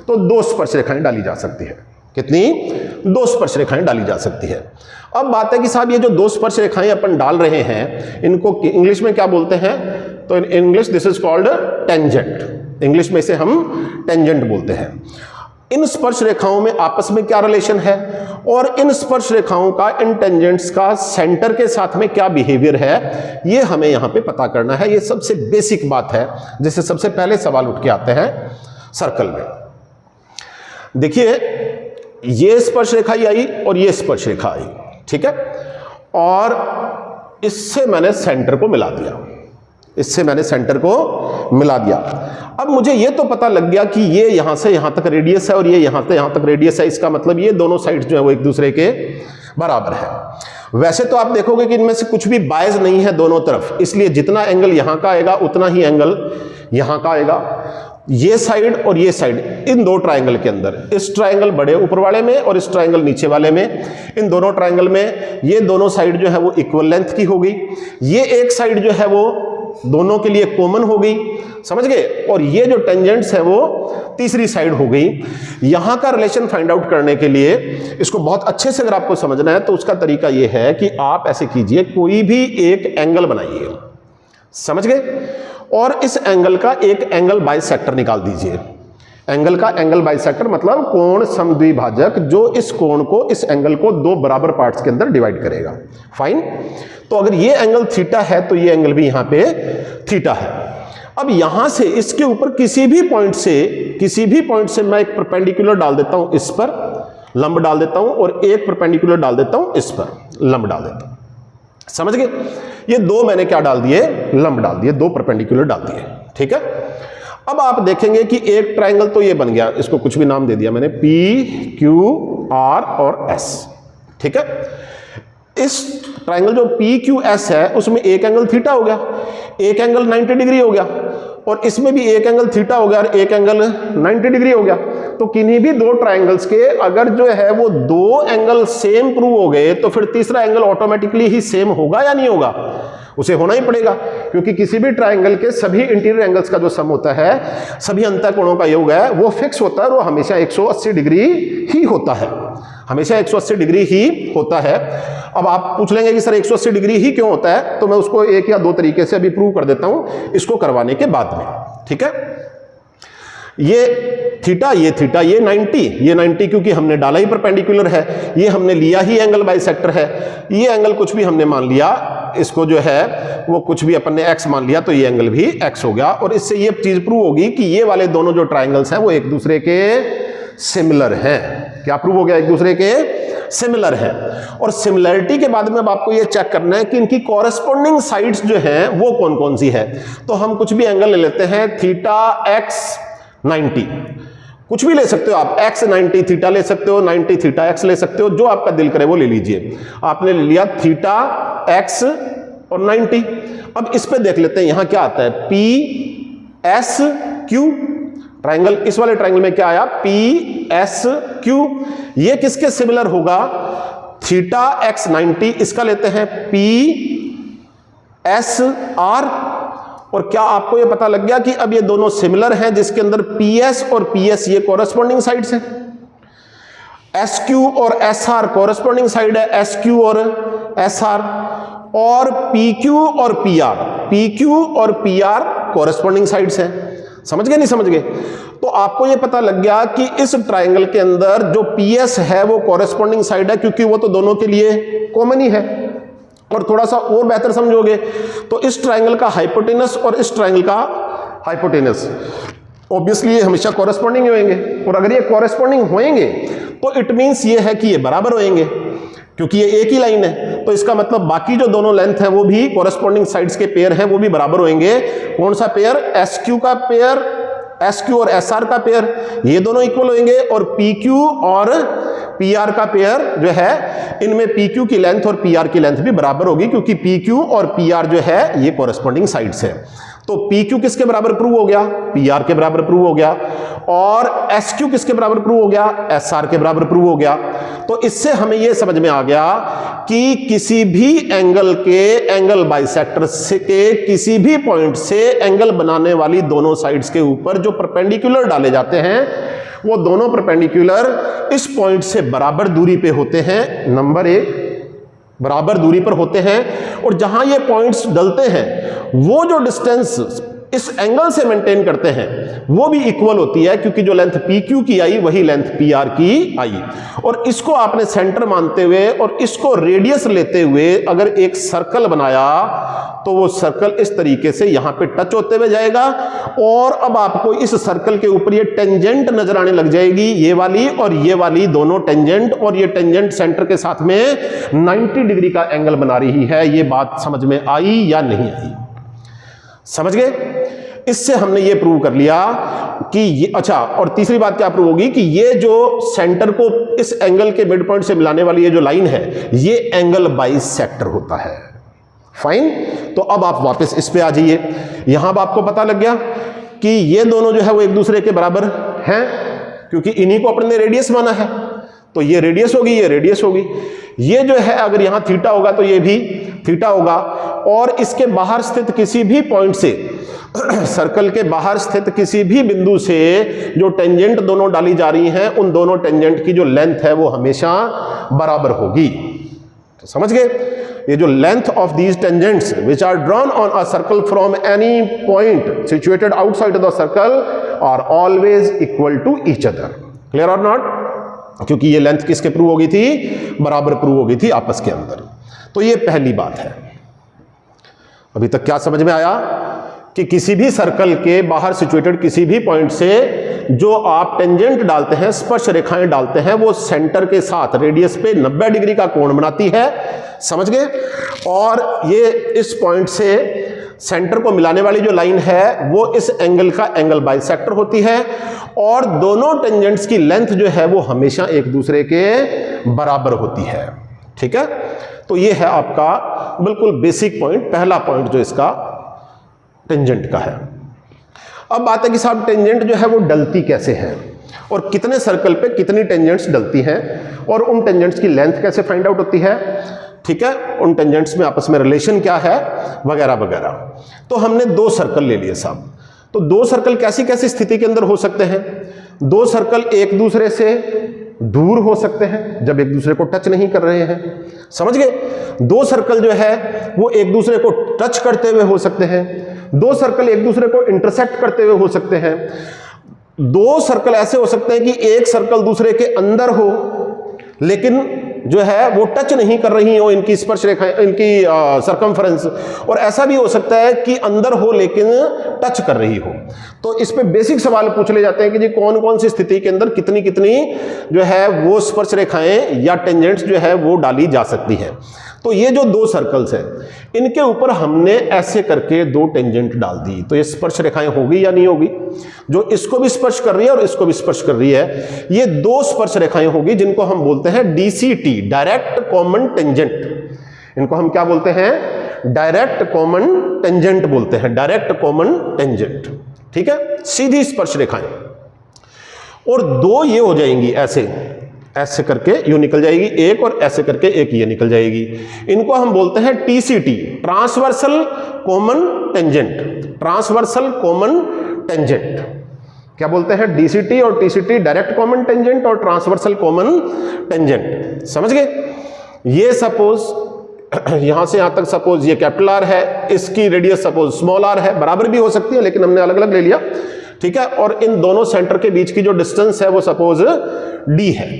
तो 2 स्पर्श रेखाएं डाली जा सकती है। कितनी? 2 स्पर्श रेखाएं डाली जा सकती है। अब बात है कि साहब ये जो 2 स्पर्श रेखाएं अपन डाल रहे हैं इनको इंग्लिश में क्या बोलते हैं, तो in English this is called tangent. English में इसे हम टेंजेंट बोलते हैं। इन स्पर्श रेखाओं में आपस में क्या रिलेशन है, और इन स्पर्श रेखाओं का, इन टेंजेंट्स का सेंटर के साथ में क्या बिहेवियर है, ये हमें यहां पे पता करना है। ये सबसे बेसिक बात है जिससे सबसे पहले सवाल उठ के आते हैं सर्कल में। देखिए, ये स्पर्श रेखा आई और ये स्पर्श रेखा आई, ठीक है, और इससे मैंने सेंटर को मिला दिया। अब मुझे ये तो पता लग गया कि ये यहां से यहां तक रेडियस है और ये यहां से यहां तक रेडियस है। इसका मतलब ये दोनों साइड्स जो है वो एक दूसरे के बराबर है। वैसे तो आप देखोगे कि इनमें से कुछ भी बायस नहीं है दोनों तरफ, इसलिए जितना एंगल यहां का आएगा उतना ही एंगल यहां का आएगा। ये साइड और ये साइड, इन 2 ट्रायंगल के अंदर, इस ट्रायंगल बड़े ऊपर वाले में और इस ट्रायंगल नीचे वाले में, इन दोनों ट्रायंगल में ये दोनों साइड जो है वो इक्वल लेंथ की होगी। ये एक साइड जो है वो दोनों के लिए कॉमन हो गई, समझ गए, और ये जो टेंजेंट्स है वो तीसरी साइड हो गई। यहां का रिलेशन फाइंड आउट करने के लिए इसको बहुत अच्छे से अगर आपको समझना है तो उसका तरीका ये है कि आप ऐसे कीजिए, कोई भी एक एंगल बनाइए, समझ गए, और इस एंगल का एक एंगल बाइसेक्टर निकाल दीजिए। एंगल का एंगल बाइसेक्टर मतलब कोण समद्विभाजक, जो इस कोण को, इस एंगल को 2 बराबर पार्ट्स के अंदर डिवाइड करेगा। फाइन। तो अगर ये एंगल थीटा है तो ये एंगल भी यहां पे थीटा है। अब यहां से इसके ऊपर किसी भी पॉइंट से मैं एक परपेंडिकुलर डाल देता हूं, इस पर लंब डाल देता हूं, और एक परपेंडिकुलर डाल देता हूं, इस पर लंब डाल देता हूं, समझ गए। ये 2 मैंने क्या डाल दिए, लंब डाल दिए, 2 परपेंडिकुलर डाल दिए, ठीक है। अब आप देखेंगे कि एक ट्रायंगल तो ये बन गया, इसको कुछ भी नाम दे दिया मैंने, P, Q, R और S, ठीक है। इस ट्रायंगल जो PQS है उसमें एक एंगल थीटा हो गया, एक एंगल 90 डिग्री हो गया, और इसमें भी एक एंगल थीटा हो गया और एक एंगल 90 डिग्री हो गया। तो किन्हीं भी दो ट्राइंगल्स के अगर जो है वो दो एंगल सेम प्रूव हो गए तो फिर तीसरा एंगल ऑटोमेटिकली ही सेम होगा या नहीं होगा? उसे होना ही पड़ेगा, क्योंकि किसी भी ट्राइंगल के सभी इंटीरियर एंगल्स का जो सम होता है, सभी अंतःकोणों का योग है, वो फिक्स होता है, वो हमेशा 180 डिग्री ही होता है, हमेशा 180 डिग्री ही होता है। अब आप पूछ लेंगे कि सर 180 डिग्री ही क्यों होता है, तो मैं उसको एक या दो तरीके से अभी प्रूव कर देता हूं इसको करवाने के बाद में, ठीक है। ये थीटा, ये थीटा, ये 90 क्योंकि हमने डाला ही परपेंडिकुलर है, ये हमने लिया ही एंगल बाइसेक्टर है, ये एंगल कुछ भी हमने मान लिया, इसको जो है वो कुछ भी अपन ने x मान लिया तो ये एंगल भी x हो गया, और इससे ये चीज प्रूव होगी कि ये वाले दोनों जो ट्राइंगल्स हैं वो एक दूसरे के सिमिलर हैं। क्या प्रूव हो गया? एक दूसरे के सिमिलर है। और सिमिलरिटी के बाद में अब आपको ये चेक करना है कि इनकी कॉरेस्पॉन्डिंग साइड्स जो हैं वो कौन कौन सी है। तो हम कुछ भी एंगल ले लेते हैं, थीटा x 90, कुछ भी ले सकते हो आप, x 90 थीटा ले सकते हो, 90 थीटा x ले सकते हो, जो आपका दिल करे वो ले लीजिए। आपने ले लिया थीटा x और 90। अब इस पे देख लेते हैं यहां क्या आता है, PSQ ट्राइंगल, इस वाले ट्राइंगल में क्या आया, PSQ। ये किसके सिमिलर होगा? थीटा x 90, इसका लेते हैं PSR। और क्या आपको ये पता लग गया कि अब ये दोनों सिमिलर हैं, जिसके अंदर PS और PS ये कॉरेस्पॉन्डिंग साइड्स हैं, SQ और SR कॉरेस्पॉन्डिंग साइड है, SQ और SR, और PQ और PR कॉरेस्पॉन्डिंग साइड्स हैं। समझ गए नहीं समझ गए? तो आपको ये पता लग गया कि इस ट्राइंगल के अंदर जो PS है वो कॉरेस्पॉन्डिंग साइड है, क्योंकि वो तो दोनों के लिए कॉमन ही है। और थोड़ा सा और बेहतर समझोगे तो इस ट्राइंगल का हाइपोटेनस और इस ट्राइंगल का हाइपोटेनस ऑब्वियसली ये हमेशा कॉरेस्पॉन्डिंग होंगे, और अगर ये कॉरेस्पॉन्डिंग होंगे तो इट मींस ये है कि ये बराबर होंगे, क्योंकि ये एक ही लाइन है। तो इसका मतलब बाकी जो दोनों लेंथ है वो भी कॉरेस्पॉन्डिंग साइड्स के पेयर हैं, वो भी बराबर होंगे। कौन सा पेयर? SQ का पेयर, SQ और SR का पेयर, ये दोनों इक्वल होंगे। और PQ और PR का पेयर जो है, इनमें PQ की लेंथ और PR की लेंथ भी बराबर होगी, क्योंकि PQ और PR जो है ये कॉरेस्पॉन्डिंग साइड्स है। तो PQ किसके बराबर प्रूव हो गया? PR के बराबर प्रूव हो गया। और SQ किसके बराबर प्रूव हो गया? SR के बराबर प्रूव हो गया। तो इससे हमें यह समझ में आ गया कि किसी भी एंगल के एंगल बाइसेक्टर के किसी भी पॉइंट से एंगल बनाने वाली दोनों साइड्स के ऊपर जो परपेंडिकुलर डाले जाते हैं, वो दोनों परपेंडिकुलर इस पॉइंट से बराबर दूरी पे होते हैं। नंबर 1, बराबर दूरी पर होते हैं। और जहां ये पॉइंट्स डलते हैं वो जो डिस्टेंस इस एंगल से मेंटेन करते हैं वो भी इक्वल होती है, क्योंकि जो लेंथ PQ की आई वही लेंथ PR की आई। और इसको आपने सेंटर मानते हुए और इसको रेडियस लेते हुए अगर एक सर्कल बनाया तो वो सर्कल इस तरीके से यहां पे टच होते हुए जाएगा। और अब आपको इस सर्कल के ऊपर ये टेंजेंट नजर आने लग जाएगी, ये वाली और ये वाली दोनों टेंजेंट, और ये टेंजेंट सेंटर के साथ में 90 डिग्री का एंगल बना रही है। ये बात समझ में आई या नहीं आई? समझ गए? इससे हमने ये प्रूव कर लिया कि ये, अच्छा, और तीसरी बात क्या प्रूव होगी कि ये जो सेंटर को इस एंगल के मिड पॉइंट से मिलाने वाली ये जो लाइन है ये एंगल बाइसेक्टर होता है। फाइन। तो अब आप वापस इस पे आ जाइए। यहां अब आपको पता लग गया कि ये दोनों जो है वो एक दूसरे के बराबर हैं, क्योंकि इन्हीं को अपने रेडियस माना है। तो ये रेडियस होगी, ये रेडियस होगी। ये जो है अगर यहां थीटा होगा तो ये भी थीटा होगा। और इसके बाहर स्थित किसी भी पॉइंट से, सर्कल के बाहर स्थित किसी भी बिंदु से जो टेंजेंट दोनों डाली जा रही हैं, उन दोनों टेंजेंट की जो लेंथ है वो हमेशा बराबर होगी। तो समझ गए? ये जो length of these tangents which are drawn on a circle from any point situated outside of the circle are always equal to each other. Clear और नॉट? क्योंकि ये लेंथ किसके प्रूव हो गई थी? बराबर प्रूव हो गई थी आपस के अंदर। तो ये पहली बात है। अभी तक क्या समझ में आया कि किसी भी सर्कल के बाहर सिचुएटेड किसी भी पॉइंट से जो आप टेंजेंट डालते हैं, स्पर्श रेखाएं डालते हैं, वो सेंटर के साथ रेडियस पे 90 डिग्री का कोण बनाती है। समझ गए? और ये इस पॉइंट से सेंटर को मिलाने वाली जो लाइन है वो इस एंगल का एंगल बाइसेक्टर होती है। और दोनों टेंजेंट्स की लेंथ जो है वो हमेशा एक दूसरे के बराबर होती है। ठीक है? तो ये है आपका बिल्कुल बेसिक पॉइंट, पहला पॉइंट जो इसका टेंजेंट का है। अब बात है कि साहब टेंजेंट जो है वो डलती कैसे है, और कितने सर्कल पे कितनी टेंजेंट्स डलती हैं और उन टेंजेंट्स की लेंथ कैसे फाइंड आउट होती है, ठीक है, उन टेंजेंट्स में आपस में रिलेशन क्या है वगैरह वगैरह। तो हमने 2 सर्कल ले लिए साहब। तो 2 सर्कल कैसी कैसी स्थिति के अंदर हो सकते हैं? 2 सर्कल एक दूसरे से दूर हो सकते हैं जब एक दूसरे को टच नहीं कर रहे हैं, समझ गए। 2 सर्कल जो है वो एक दूसरे को टच करते हुए हो सकते हैं। 2 सर्कल एक दूसरे को इंटरसेक्ट करते हुए हो सकते हैं। 2 सर्कल ऐसे हो सकते हैं कि एक सर्कल दूसरे के अंदर हो लेकिन जो है वो टच नहीं कर रही हो इनकी स्पर्श रेखाएं, इनकी सरकमफ्रेंस, और ऐसा भी हो सकता है कि अंदर हो लेकिन टच कर रही हो। तो इस पे बेसिक सवाल पूछ ले जाते हैं कि जी कौन कौन सी स्थिति के अंदर कितनी कितनी जो है वो स्पर्श रेखाएं या टेंजेंट्स जो है वो डाली जा सकती है। तो ये जो 2 सर्कल्स हैं इनके ऊपर हमने ऐसे करके 2 टेंजेंट डाल दी, तो ये स्पर्श रेखाएं होगी या नहीं होगी? जो इसको भी स्पर्श कर रही है और इसको भी स्पर्श कर रही है, ये 2 स्पर्श रेखाएं होगी जिनको हम बोलते हैं DCT, डायरेक्ट कॉमन टेंजेंट। इनको हम क्या बोलते हैं? डायरेक्ट कॉमन टेंजेंट बोलते हैं, डायरेक्ट कॉमन टेंजेंट, ठीक है, सीधी स्पर्श रेखाएं। और 2 ये हो जाएंगी ऐसे, ऐसे करके यूं निकल जाएगी एक, और ऐसे करके एक ये निकल जाएगी। इनको हम बोलते हैं TCT, transversal common tangent, transversal common tangent. क्या बोलते हैं? DCT और TCT, डायरेक्ट कॉमन टेंजेंट और ट्रांसवर्सल कॉमन टेंजेंट, समझ गए। ये सपोज यहां से यहां तक सपोज ये कैपिटल R है, इसकी रेडियस सपोज स्मॉल r है, बराबर भी हो सकती है लेकिन हमने अलग अलग ले लिया, ठीक है। और इन दोनों सेंटर के बीच की जो डिस्टेंस है वो सपोज D है,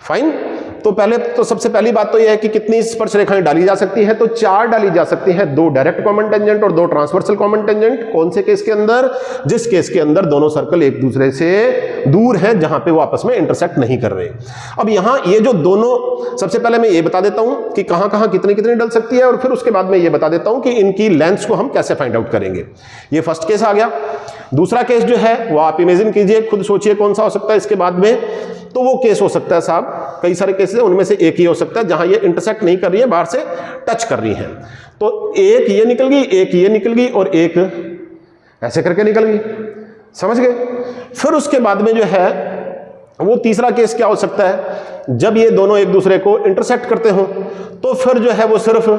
फाइन। तो पहले तो सबसे पहली बात तो यह है कि कितनी स्पर्श रेखाएं डाली जा सकती हैं, तो 4 डाली जा सकती हैं, 2 डायरेक्ट कॉमन टेंजेंट और 2 ट्रांसवर्सल कॉमन टेंजेंट। कौन से केस के अंदर? जिस केस के अंदर दोनों सर्कल एक दूसरे से दूर हैं, जहां पे वो आपस में इंटरसेक्ट नहीं कर रहे। अब यहां ये जो दोनों, सबसे पहले मैं ये बता देता हूं कि कहां कहां कितनी कितनी डल सकती है, और फिर उसके बाद में ये बता देता हूं कि इनकी लेंथ्स को हम कैसे फाइंड आउट करेंगे। ये फर्स्ट केस आ गया। दूसरा केस जो है वो आप इमेजिन कीजिए, खुद सोचिए कौन सा हो सकता है इसके बाद में। तो वो केस हो सकता है साहब, कई सारे केस हैं, उनमें से एक ही हो सकता है जहां ये इंटरसेक्ट नहीं कर रही है, बाहर से टच कर रही है। तो एक ये निकल गई, एक ये निकल गई और एक ऐसे करके निकल गई, समझ गए। फिर उसके बाद में जो है वो तीसरा केस क्या हो सकता है? जब ये दोनों एक दूसरे को इंटरसेक्ट करते हो तो फिर जो है वो सिर्फ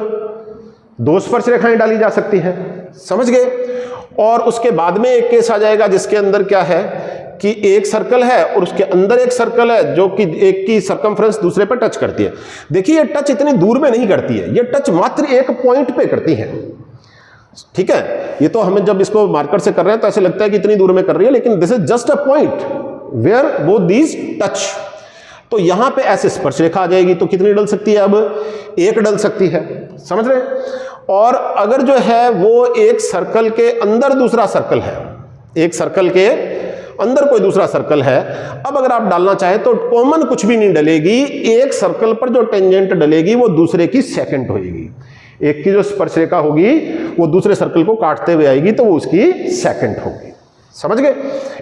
2 स्पर्श रेखाएं डाली जा सकती हैं, समझ गए। और उसके बाद में एक केस आ जाएगा जिसके अंदर क्या है कि एक सर्कल है और उसके अंदर एक सर्कल है जो कि एक की सरकमफ्रेंस दूसरे पर टच करती है। देखिए ये टच इतनी दूर में नहीं करती है, ये टच मात्र एक पॉइंट पे करती है, ठीक है। ये तो हमें जब इसको मार्कर से कर रहे हैं तो ऐसे लगता है कि इतनी दूर में कर रही है, लेकिन this is just a point where both these touch. तो यहां पे ऐसे स्पर्श रेखा आ जाएगी, तो कितनी डल सकती है? अब 1 डल सकती है, समझ रहे हैं। और अगर जो है वो एक सर्कल के अंदर दूसरा सर्कल है, एक सर्कल के अंदर कोई दूसरा सर्कल है, अब अगर आप डालना चाहें तो कॉमन कुछ भी नहीं डलेगी, एक सर्कल पर जो टेंजेंट डलेगी वो दूसरे की सेकंड होगी। एक की जो स्पर्श रेखा होगी वो दूसरे सर्कल को काटते हुए आएगी तो वो उसकी सेकंड होगी, समझ गए।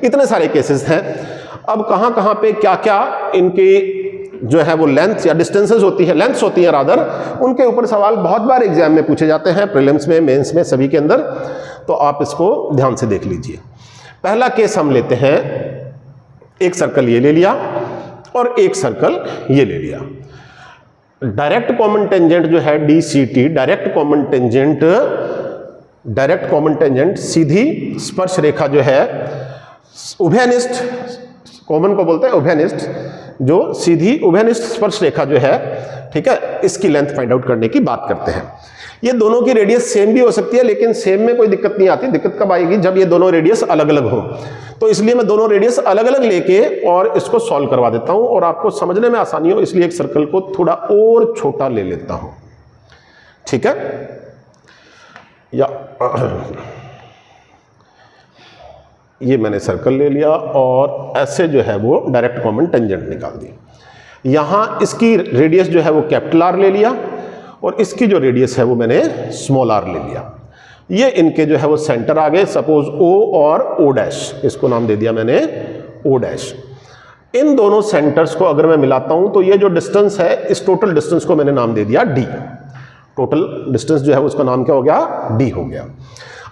इतने सारे केसेस हैं। अब कहां कहां पे क्या क्या इनकी जो है वो लेंथ या डिस्टेंसेस होती है, लेंथ्स होती है रादर, उनके ऊपर सवाल बहुत बार एग्जाम में पूछे जाते हैं, प्रीलिम्स में, मेंस में, सभी के अंदर। तो आप इसको ध्यान से देख लीजिए। पहला केस हम लेते हैं, एक सर्कल ये ले लिया और एक सर्कल ये ले लिया। डायरेक्ट कॉमन टेंजेंट जो है DCT, direct common tangent, direct common tangent सीधी स्पर्श रेखा जो है उभयनिष्ठ, कॉमन को बोलते हैं उभयनिष्ठ, जो सीधी उभयनिष्ठ स्पर्श रेखा जो है, ठीक है, इसकी लेंथ फाइंड आउट करने की बात करते हैं। ये दोनों की रेडियस सेम भी हो सकती है, लेकिन सेम में कोई दिक्कत नहीं आती। दिक्कत कब आएगी? जब ये दोनों रेडियस अलग अलग हो। तो इसलिए मैं दोनों रेडियस अलग अलग लेके और इसको सॉल्व करवा देता हूं, और आपको समझने में आसानी हो इसलिए एक सर्कल को थोड़ा और छोटा ले लेता हूं, ठीक है। या ये मैंने सर्कल ले लिया और ऐसे जो है वो डायरेक्ट कॉमन टेंजेंट निकाल दी। यहां इसकी रेडियस जो है वो कैपिटल R ले लिया और इसकी जो रेडियस है वो मैंने स्मॉल r ले लिया। ये इनके जो है वो सेंटर आ गए, सपोज O और O', इसको नाम दे दिया मैंने O'। इन दोनों सेंटर्स को अगर मैं मिलाता हूं तो ये जो डिस्टेंस है, इस टोटल डिस्टेंस को मैंने नाम दे दिया D। टोटल डिस्टेंस जो है उसका नाम क्या हो गया? D हो गया।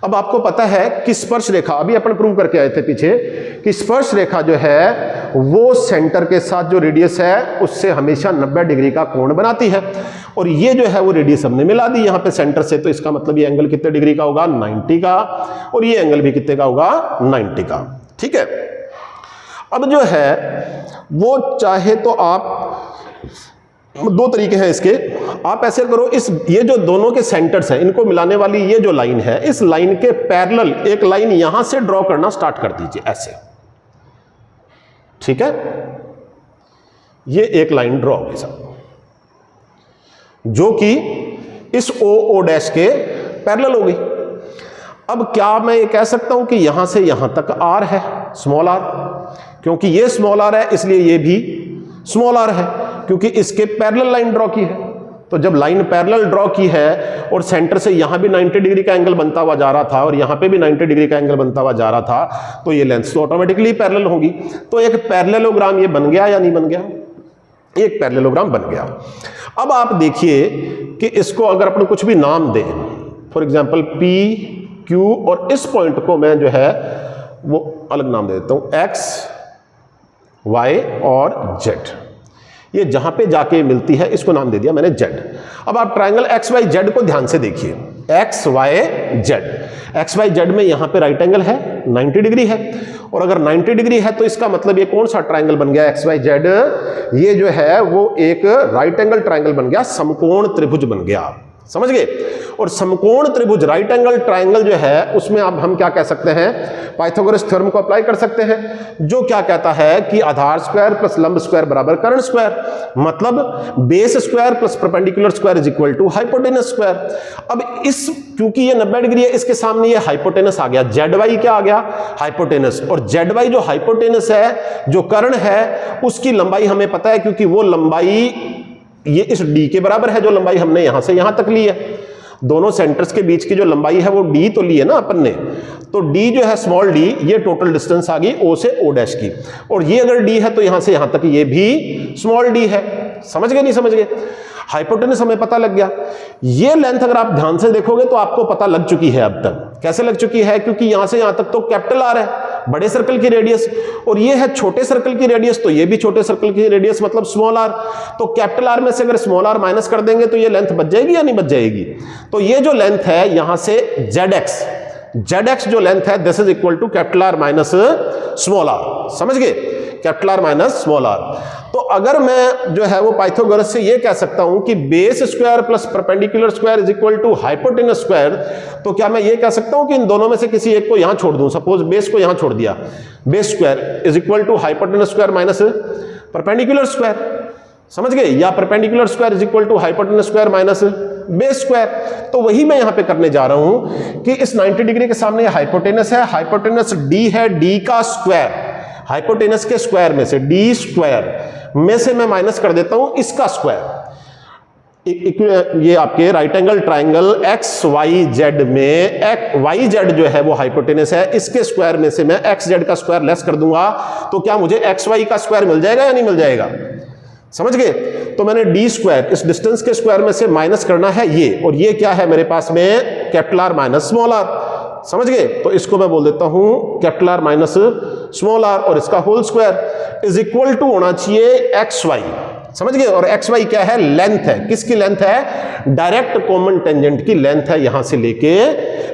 अब आपको पता है कि स्पर्श रेखा, अभी अपन प्रूव करके आए थे पीछे, कि स्पर्श रेखा जो है वो सेंटर के साथ जो रेडियस है उससे हमेशा 90 डिग्री का कोण बनाती है। और ये जो है वो रेडियस हमने मिला दी यहाँ पे सेंटर से, तो इसका मतलब ये एंगल कितने डिग्री का होगा, 90 का, और ये एंगल भी कितने का होगा, 90 का। ठीक है। अब जो है वो चाहे तो आप, दो तरीके हैं इसके, आप ऐसे करो, इस ये जो दोनों के सेंटर्स हैं इनको मिलाने वाली ये जो लाइन है, इस लाइन के पैरेलल एक लाइन यहां से ड्रॉ करना स्टार्ट कर दीजिए ऐसे। ठीक है, ये एक लाइन ड्रॉ होगी साहब, जो कि इस ओ डैश के पैरेलल होगी। अब क्या मैं ये कह सकता हूं कि यहां से यहां तक आर है, स्मॉल आर, क्योंकि ये स्मॉल आर है इसलिए ये भी स्मॉल आर है, क्योंकि इसके पैरेलल लाइन ड्रॉ की है। तो जब लाइन पैरेलल ड्रॉ की है और सेंटर से यहां भी 90 डिग्री का एंगल बनता हुआ जा रहा था और यहां पे भी 90 डिग्री का एंगल बनता हुआ जा रहा था, तो ये लेंथ तो ऑटोमेटिकली पैरेलल होगी। तो एक पैरेललोग्राम ये बन गया या नहीं बन गया, एक पैरेललोग्राम बन गया। अब आप देखिए कि इसको अगर अपन कुछ भी नाम दें, फॉर एग्जांपल P, Q, और इस पॉइंट को मैं जो है वो अलग नाम दे देता हूं, X, Y और Z। ये जहां पे जाके मिलती है इसको नाम दे दिया मैंने Z। अब आप ट्रायंगल XYZ को ध्यान से देखिए, XYZ, XYZ में यहां पे राइट एंगल है, 90 डिग्री है, और अगर 90 डिग्री है तो इसका मतलब ये कौन सा ट्रायंगल बन गया, XYZ, ये जो है वो एक राइट एंगल ट्रायंगल बन गया, समकोण त्रिभुज बन गया। समझ गए। और समकोण त्रिभुज राइट एंगल ट्रायंगल जो है उसमें अब हम क्या कह सकते हैं, पाइथागोरस थ्योरम को अप्लाई कर सकते हैं, जो क्या कहता है कि आधार स्क्वायर प्लस लंब स्क्वायर बराबर कर्ण स्क्वायर, मतलब base square plus perpendicular square is equal to hypotenuse square. अब इस, क्योंकि ये 90 डिग्री है, इसके सामने ये हाइपोटेनस आ गया, ZY क्या आ गया, हाइपोटेनस, और ZY जो हाइपोटेनस है, जो कर्ण है, उसकी लंबाई हमें पता है, क्योंकि वो लंबाई ये इस D के बराबर है, जो लंबाई हमने यहां से यहां तक ली है। दोनों सेंटर्स के बीच की जो लंबाई है वो D तो ली है ना अपन ने, तो D जो है स्मॉल d, ये टोटल डिस्टेंस आ गई O से O डैश की, और ये अगर D है तो यहां से यहां तक ये भी स्मॉल d है। समझ गए नहीं समझ गए, हाइपोटेनस हमें पता लग गया। ये लेंथ अगर आप ध्यान से देखोगे तो आपको पता लग चुकी है अब तक। कैसे लग चुकी है, क्योंकि यहां से यहां तक तो कैपिटल R है, बड़े सर्कल की रेडियस, और ये है छोटे सर्कल की रेडियस, तो ये भी छोटे सर्कल की रेडियस मतलब स्मॉल r। तो कैपिटल R में से अगर स्मॉल r माइनस कर देंगे तो ये लेंथ बच जाएगी या नहीं बच जाएगी। तो ये जो लेंथ है यहां से ZX जो लेंथ है, this is equal to capital R minus small r। समझ गए, capital R minus small r। तो अगर मैं जो है वो पाइथागोरस से ये कह सकता हूं कि base square plus perpendicular square is equal to hypotenuse square, तो क्या मैं ये कह सकता हूं कि इन दोनों में से किसी एक को यहां छोड़ दूं, सपोज बेस को यहां छोड़ दिया, base square is equal to hypotenuse square minus perpendicular square. समझ गए, या perpendicular square is equal to hypotenuse square minus base square. तो वही मैं यहां पे करने जा रहा हूं कि इस 90 डिग्री के सामने हाइपोटेनस है, हाइपोटेनस D है, D का स्क्वायर, हाइपोटेनस के स्क्वायर में से D स्क्वायर में से मैं माइनस कर देता हूं इसका स्क्वायर। ये आपके राइट एंगल ट्राइंगल XYZ में YZ जो है वो हाइपोटेनस है, इसके स्क्वायर में से मैं XZ का स्क्वायर लेस कर दूंगा, तो क्या मुझे XY का स्क्वायर मिल जाएगा या नहीं मिल जाएगा। समझ गए। तो मैंने D स्क्वायर, इस डिस्टेंस के स्क्वायर में से माइनस करना है ये, और ये क्या है मेरे पास में, capital R minus small r। समझ गए। तो इसको मैं बोल देता हूं capital R minus small r, और इसका whole square is equal to होना चाहिए XY। समझ गए। और XY क्या है, लेंथ है, किसकी लेंथ है, डायरेक्ट कॉमन टेंजेंट की लेंथ है, यहां से लेके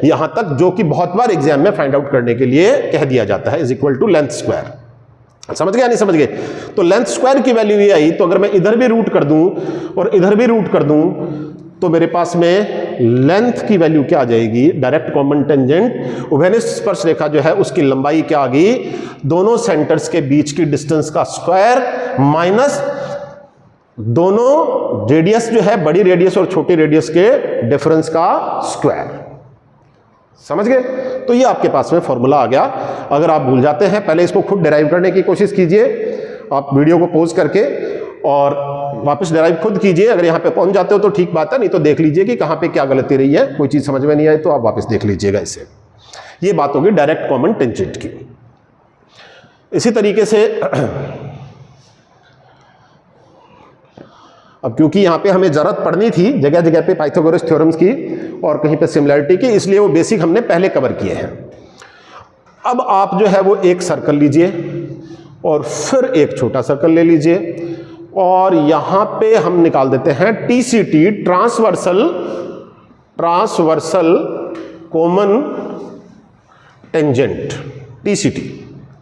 यहां तक, जो कि बहुत बार एग्जाम में फाइंड आउट करने के लिए कह दिया जाता है, is equal to length square. समझ गया नहीं समझ गए। तो लेंथ स्क्वायर की वैल्यू ये आई, तो अगर मैं इधर भी रूट कर दूं और इधर भी रूट कर दूं तो मेरे पास में लेंथ की वैल्यू क्या आ जाएगी, डायरेक्ट कॉमन टेंजेंट उभयनिष्ठ स्पर्श रेखा जो है उसकी लंबाई क्या आ गई, दोनों सेंटर्स के बीच की डिस्टेंस का स्क्वायर माइनस दोनों रेडियस जो है, बड़ी रेडियस और छोटी रेडियस के डिफरेंस का स्क्वायर। समझ गए। तो ये आपके पास में फॉर्मूला आ गया। अगर आप भूल जाते हैं, पहले इसको खुद डिराइव करने की कोशिश कीजिए, आप वीडियो को पॉज करके और वापस डिराइव खुद कीजिए। अगर यहाँ पे पहुंच जाते हो तो ठीक बात है, नहीं तो देख लीजिए कि कहाँ पे क्या गलती रही है। कोई चीज़ समझ में नहीं आई तो आप वापस देख लीजिएगा। इससे ये बात होगी डायरेक्ट कॉमन टेंजेंट की। इसी तरीके से अब क्योंकि यहाँ पे हमें जरूरत पड़नी थी जगह जगह पे पाइथागोरस थ्योरम्स की और कहीं पे सिमिलैरिटी की, इसलिए वो बेसिक हमने पहले कवर किए हैं। अब आप जो है वो एक सर्कल लीजिए और फिर एक छोटा सर्कल ले लीजिए और यहाँ पे हम निकाल देते हैं TCT, transversal common tangent, TCT।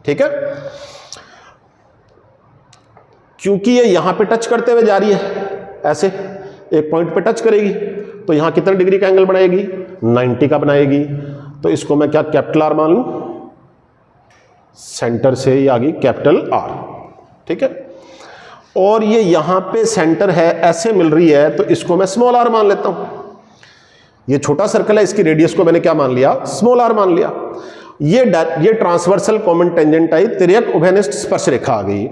ठीक है, क्योंकि ये यहां पे टच करते हुए जा रही है, ऐसे एक पॉइंट पे टच करेगी तो यहां कितने डिग्री का एंगल बनाएगी, 90 का बनाएगी। तो इसको मैं क्या कैपिटल R मान लूं, सेंटर से ये आ गई कैपिटल R। ठीक है, और ये यहां पे सेंटर है, ऐसे मिल रही है, तो इसको मैं स्मॉल r मान लेता हूं। ये छोटा सर्कल है, इसकी रेडियस को मैंने क्या मान लिया, स्मॉल r मान लिया। ये ट्रांसवर्सल कॉमन टेंजेंट आई, तिर्यक उभयनिष्ठ स्पर्श रेखा आ गई।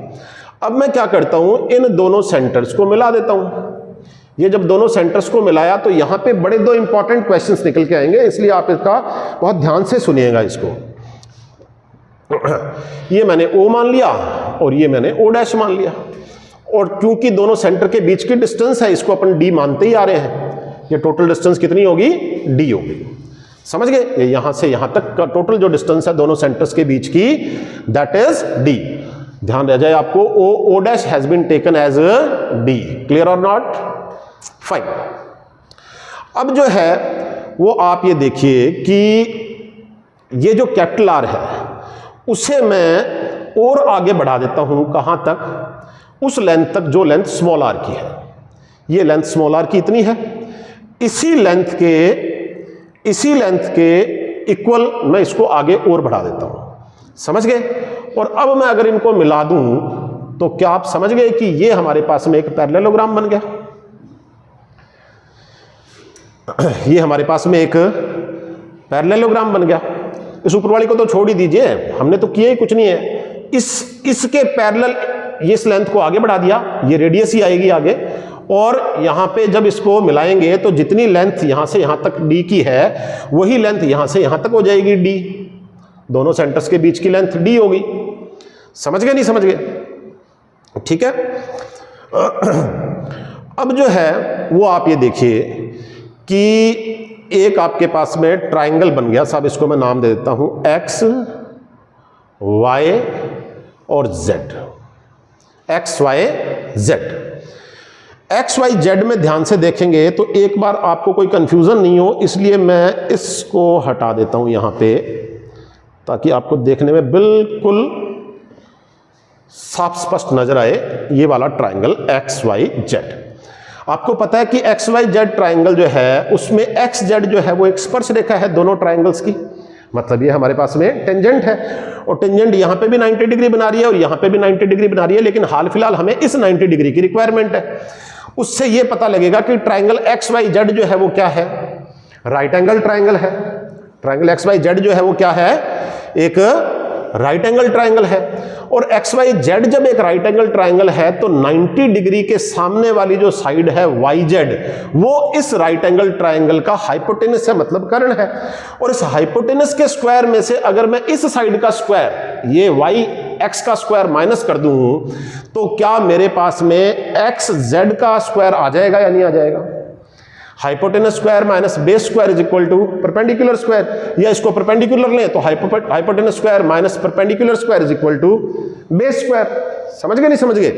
अब मैं क्या करता हूं, इन दोनों सेंटर्स को मिला देता हूं। ये जब दोनों सेंटर्स को मिलाया तो यहां पे बड़े दो इंपॉर्टेंट क्वेश्चंस निकल के आएंगे, इसलिए आप इसका बहुत ध्यान से सुनिएगा इसको। ये मैंने O मान लिया और ये मैंने O' मान लिया, और क्योंकि दोनों सेंटर के बीच की डिस्टेंस है, इसको अपन D मानते ही आ रहे हैं। ये टोटल डिस्टेंस कितनी होगी, D होगी। समझ गए, ये यहां से यहां तक का टोटल जो डिस्टेंस है दोनों सेंटर्स के बीच की, दैट इज D। ध्यान रह जाए आपको, O' has been taken as D। Clear और नॉट, फाइन। अब जो है वो आप ये देखिए कि ये जो कैपिटल R है उसे मैं और आगे बढ़ा देता हूं, कहां तक, उस लेंथ तक जो लेंथ स्मॉल r की है। ये लेंथ स्मॉल r की इतनी है, इसी लेंथ के इक्वल मैं इसको आगे और बढ़ा देता हूं। समझ गए, और अब मैं अगर इनको मिला दूं तो क्या आप समझ गए कि ये हमारे पास में एक पैरेललोग्राम बन गया। ये हमारे पास में एक पैरेललोग्राम बन गया। इस ऊपर वाली को तो छोड़ ही दीजिए, हमने तो किया ही कुछ नहीं है। इसके पैरेलल इस लेंथ को आगे बढ़ा दिया, ये रेडियस ही आएगी आगे, और यहां पे जब इसको मिलाएंगे तो जितनी लेंथ यहां से यहां तक D की है वही लेंथ यहां से यहां तक हो जाएगी D। दोनों सेंटर्स के बीच की लेंथ D होगी। समझ गए, नहीं समझ गए, ठीक है। अब जो है वो आप ये देखिए कि एक आपके पास में ट्राइंगल बन गया। साहब इसको मैं नाम दे देता हूं X, Y और Z। X, Y, Z। X, Y, Z में ध्यान से देखेंगे तो एक बार आपको कोई कंफ्यूजन नहीं हो, इसलिए मैं इसको हटा देता हूं यहां पे, ताकि आपको देखने में बिल्कुल साफ स्पष्ट नजर आए ये वाला ट्राइंगल X, Y, Z। आपको पता है कि X, Y, Z ट्राइंगल जो है उसमें X, Z जो है वो एक स्पर्श रेखा है दोनों ट्राइंगल्स की। मतलब ये हमारे पास में टेंजेंट है, और टेंजेंट यहां पे भी 90 डिग्री बना रही है और यहां पे भी 90 डिग्री बना रही है, लेकिन हाल फिलहाल हमें इस 90 डिग्री की रिक्वायरमेंट है। उससे ये पता लगेगा कि ट्राइंगल X, Y, Z जो है वो क्या है, राइट एंगल ट्राइंगल है। ट्राइंगल X, Y, Z जो है वो क्या है, एक राइट एंगल ट्राइंगल है। और X, Y, Z जब एक राइट एंगल ट्राइंगल है तो 90 डिग्री के सामने वाली जो साइड है YZ वो इस राइट एंगल ट्राइंगल का हाइपोटेनस है, मतलब कर्ण है। और इस हाइपोटेनस के स्क्वायर में से अगर मैं इस साइड का स्क्वायर, ये YX का स्क्वायर माइनस कर दूं तो क्या मेरे पास में XZ का स्क्वायर आ जाएगा या नहीं आ जाएगा। Hypotenuse square minus base square is equal to perpendicular square, या इसको परपेंडिकुलर लें तो hypotenuse square minus perpendicular square is equal to base square. समझ गए, नहीं समझ गए।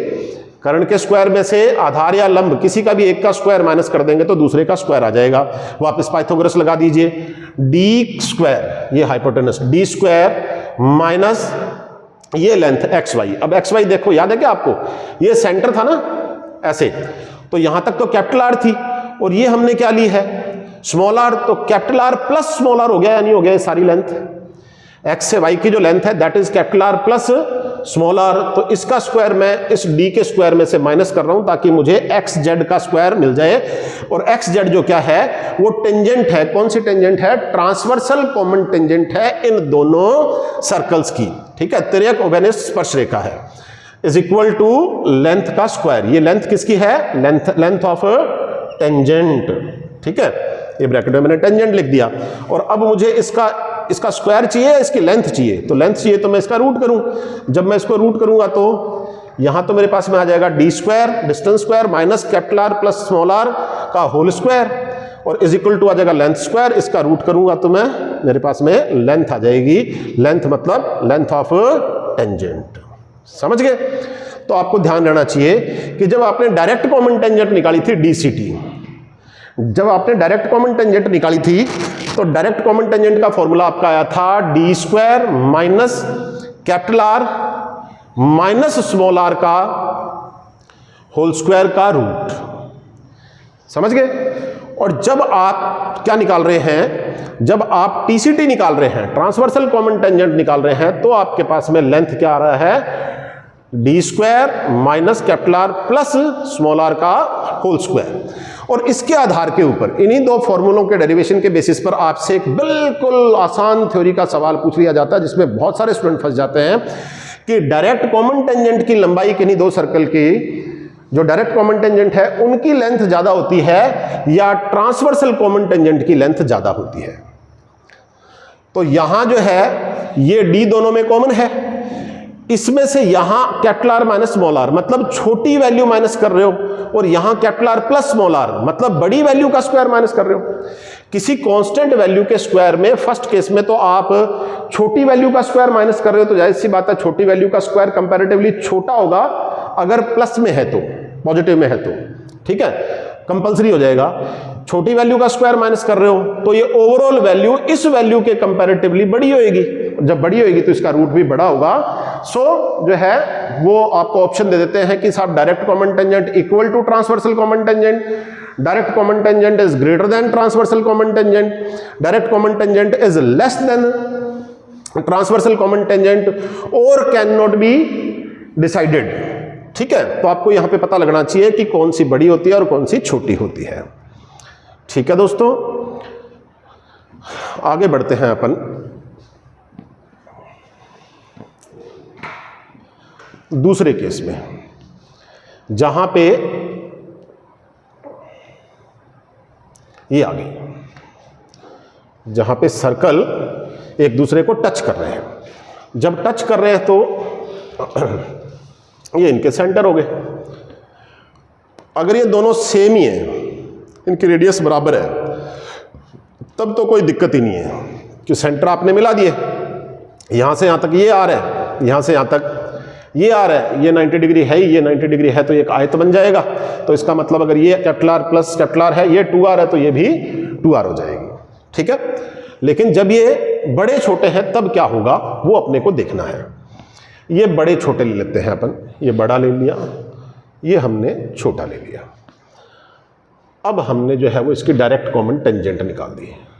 कर्ण के स्क्वायर में से आधार या लंब किसी का भी एक का स्क्वायर माइनस कर देंगे तो दूसरे का स्क्वायर आ जाएगा। वापस पाइथागोरस लगा दीजिए, डी स्क्वायर ये हाइपोटेनस, डी स्क्वायर माइनस ये लेंथ एक्स वाई। अब एक्स वाई देखो, याद है क्या आपको, ये सेंटर था ना ऐसे, तो यहां तक तो कैपिटल आर थी और ये हमने क्या ली है स्मॉल आर, तो capital r plus small r हो गया या नहीं हो गया। ये सारी लेंथ एक्स से वाई की जो लेंथ है that is capital r plus small r, तो इसका स्क्वायर मैं इस डी के स्क्वायर में से माइनस कर रहा हूं ताकि मुझे एक्स जेड का स्क्वायर मिल जाए। और एक्स जेड जो क्या है वो टेंजेंट है। कौन सी टेंजेंट है, ट्रांसवर्सल कॉमन टेंजेंट है इन दोनों सर्कल्स की, ठीक है, तिर्यक उभयनिष्ठ स्पर्श रेखा है, इज इक्वल टू लेंथ का स्क्वायर। ये लेंथ किसकी है, लेंथ ऑफ टेंजेंट, ठीक है, ये ब्रैकेट में मैंने टेंजेंट लिख दिया। और अब मुझे इसका स्क्वायर चाहिए, इसकी लेंथ चाहिए, तो लेंथ चाहिए तो मैं इसका रूट करूं। जब मैं इसको रूट करूंगा तो यहां तो मेरे पास में आ जाएगा d square distance square minus capital r plus small r का होल स्क्वायर और इज इक्वल टू आ जाएगा लेंथ स्क्वायर। इसका रूट करूंगा तो मैं मेरे पास में लेंथ आ जाएगी। लेंथ मतलब लेंथ ऑफ टेंजेंट। समझ गए? तो आपको ध्यान रहना चाहिए कि जब आपने डायरेक्ट कॉमन टेंजेंट निकाली थी डीसीटी, जब आपने डायरेक्ट कॉमन टेंजेंट निकाली थी तो डायरेक्ट कॉमन टेंजेंट का फॉर्मूला आपका आया था d square minus capital r minus small r का होल स्क्वायर का रूट। समझ गए? और जब आप क्या निकाल रहे हैं, जब आप टीसीटी निकाल रहे हैं, ट्रांसवर्सल कॉमन टेंजेंट निकाल रहे हैं, तो आपके पास में लेंथ क्या आ रहा है, d square minus capital r plus small r का होल स्क्वायर। और इसके आधार के ऊपर इन्हीं दो फॉर्मूलों के डेरिवेशन के बेसिस पर आपसे एक बिल्कुल आसान थ्योरी का सवाल पूछ लिया जाता है, जिसमें बहुत सारे स्टूडेंट फंस जाते हैं कि डायरेक्ट कॉमन टेंजेंट की लंबाई किन्हीं दो सर्कल की, जो डायरेक्ट कॉमन टेंजेंट है उनकी लेंथ ज्यादा होती है या ट्रांसवर्सल कॉमन टेंजेंट की लेंथ ज्यादा होती है। तो यहां जो है ये डी दोनों में कॉमन है, इसमें से यहां capital r minus small r मतलब छोटी वैल्यू माइनस कर रहे हो, और यहां capital r plus small r मतलब बड़ी वैल्यू का स्क्वायर माइनस कर रहे हो। किसी कांस्टेंट वैल्यू के स्क्वायर में फर्स्ट केस में तो आप छोटी वैल्यू का स्क्वायर माइनस कर रहे हो, तो जाहिर सी बात है छोटी वैल्यू का स्क्वायर कंपैरेटिवली छोटा होगा अगर प्लस में है तो, पॉजिटिव में है तो, ठीक है, कंपलसरी हो जाएगा। छोटी वैल्यू का स्क्वायर माइनस कर रहे हो तो ये ओवरऑल वैल्यू इस वैल्यू के कंपैरेटिवली बड़ी होगी, जब बड़ी होगी तो इसका रूट भी बड़ा होगा। सो जो है वो आपको ऑप्शन दे देते हैं कि साहब direct common tangent equal to transversal common tangent, direct common tangent is greater than transversal common tangent, direct common tangent is less than transversal common tangent और कैन नॉट बी डिसाइडेड। ठीक है, तो आपको यहां पे पता लगना चाहिए कि कौन सी बड़ी होती है और कौन सी छोटी होती है। ठीक है दोस्तों, आगे बढ़ते हैं अपन। दूसरे केस में जहां पे ये आ गई, जहां पे सर्कल एक दूसरे को टच कर रहे हैं। जब टच कर रहे हैं तो ये इनके सेंटर हो गए। अगर ये दोनों सेम ही हैं, इनकी रेडियस बराबर है, तब तो कोई दिक्कत ही नहीं है कि सेंटर आपने मिला दिए। यहां से यहां तक ये आ रहा है, यहां से यहां तक ये आ रहा है, ये 90 डिग्री है, ये 90 डिग्री है, तो एक आयत बन जाएगा। तो इसका मतलब अगर ये capital r plus capital R है, ये 2r है, तो ये भी 2r हो जाएगी। ठीक है, लेकिन जब ये बड़े छोटे हैं तब क्या होगा वो अपने को देखना है। ये बड़े छोटे ले लेते हैं अपन, ये बड़ा ले लिया, ये हमने छोटा ले लिया। अब हमने जो है वो इसकी डायरेक्ट कॉमन टेंजेंट निकाल दी।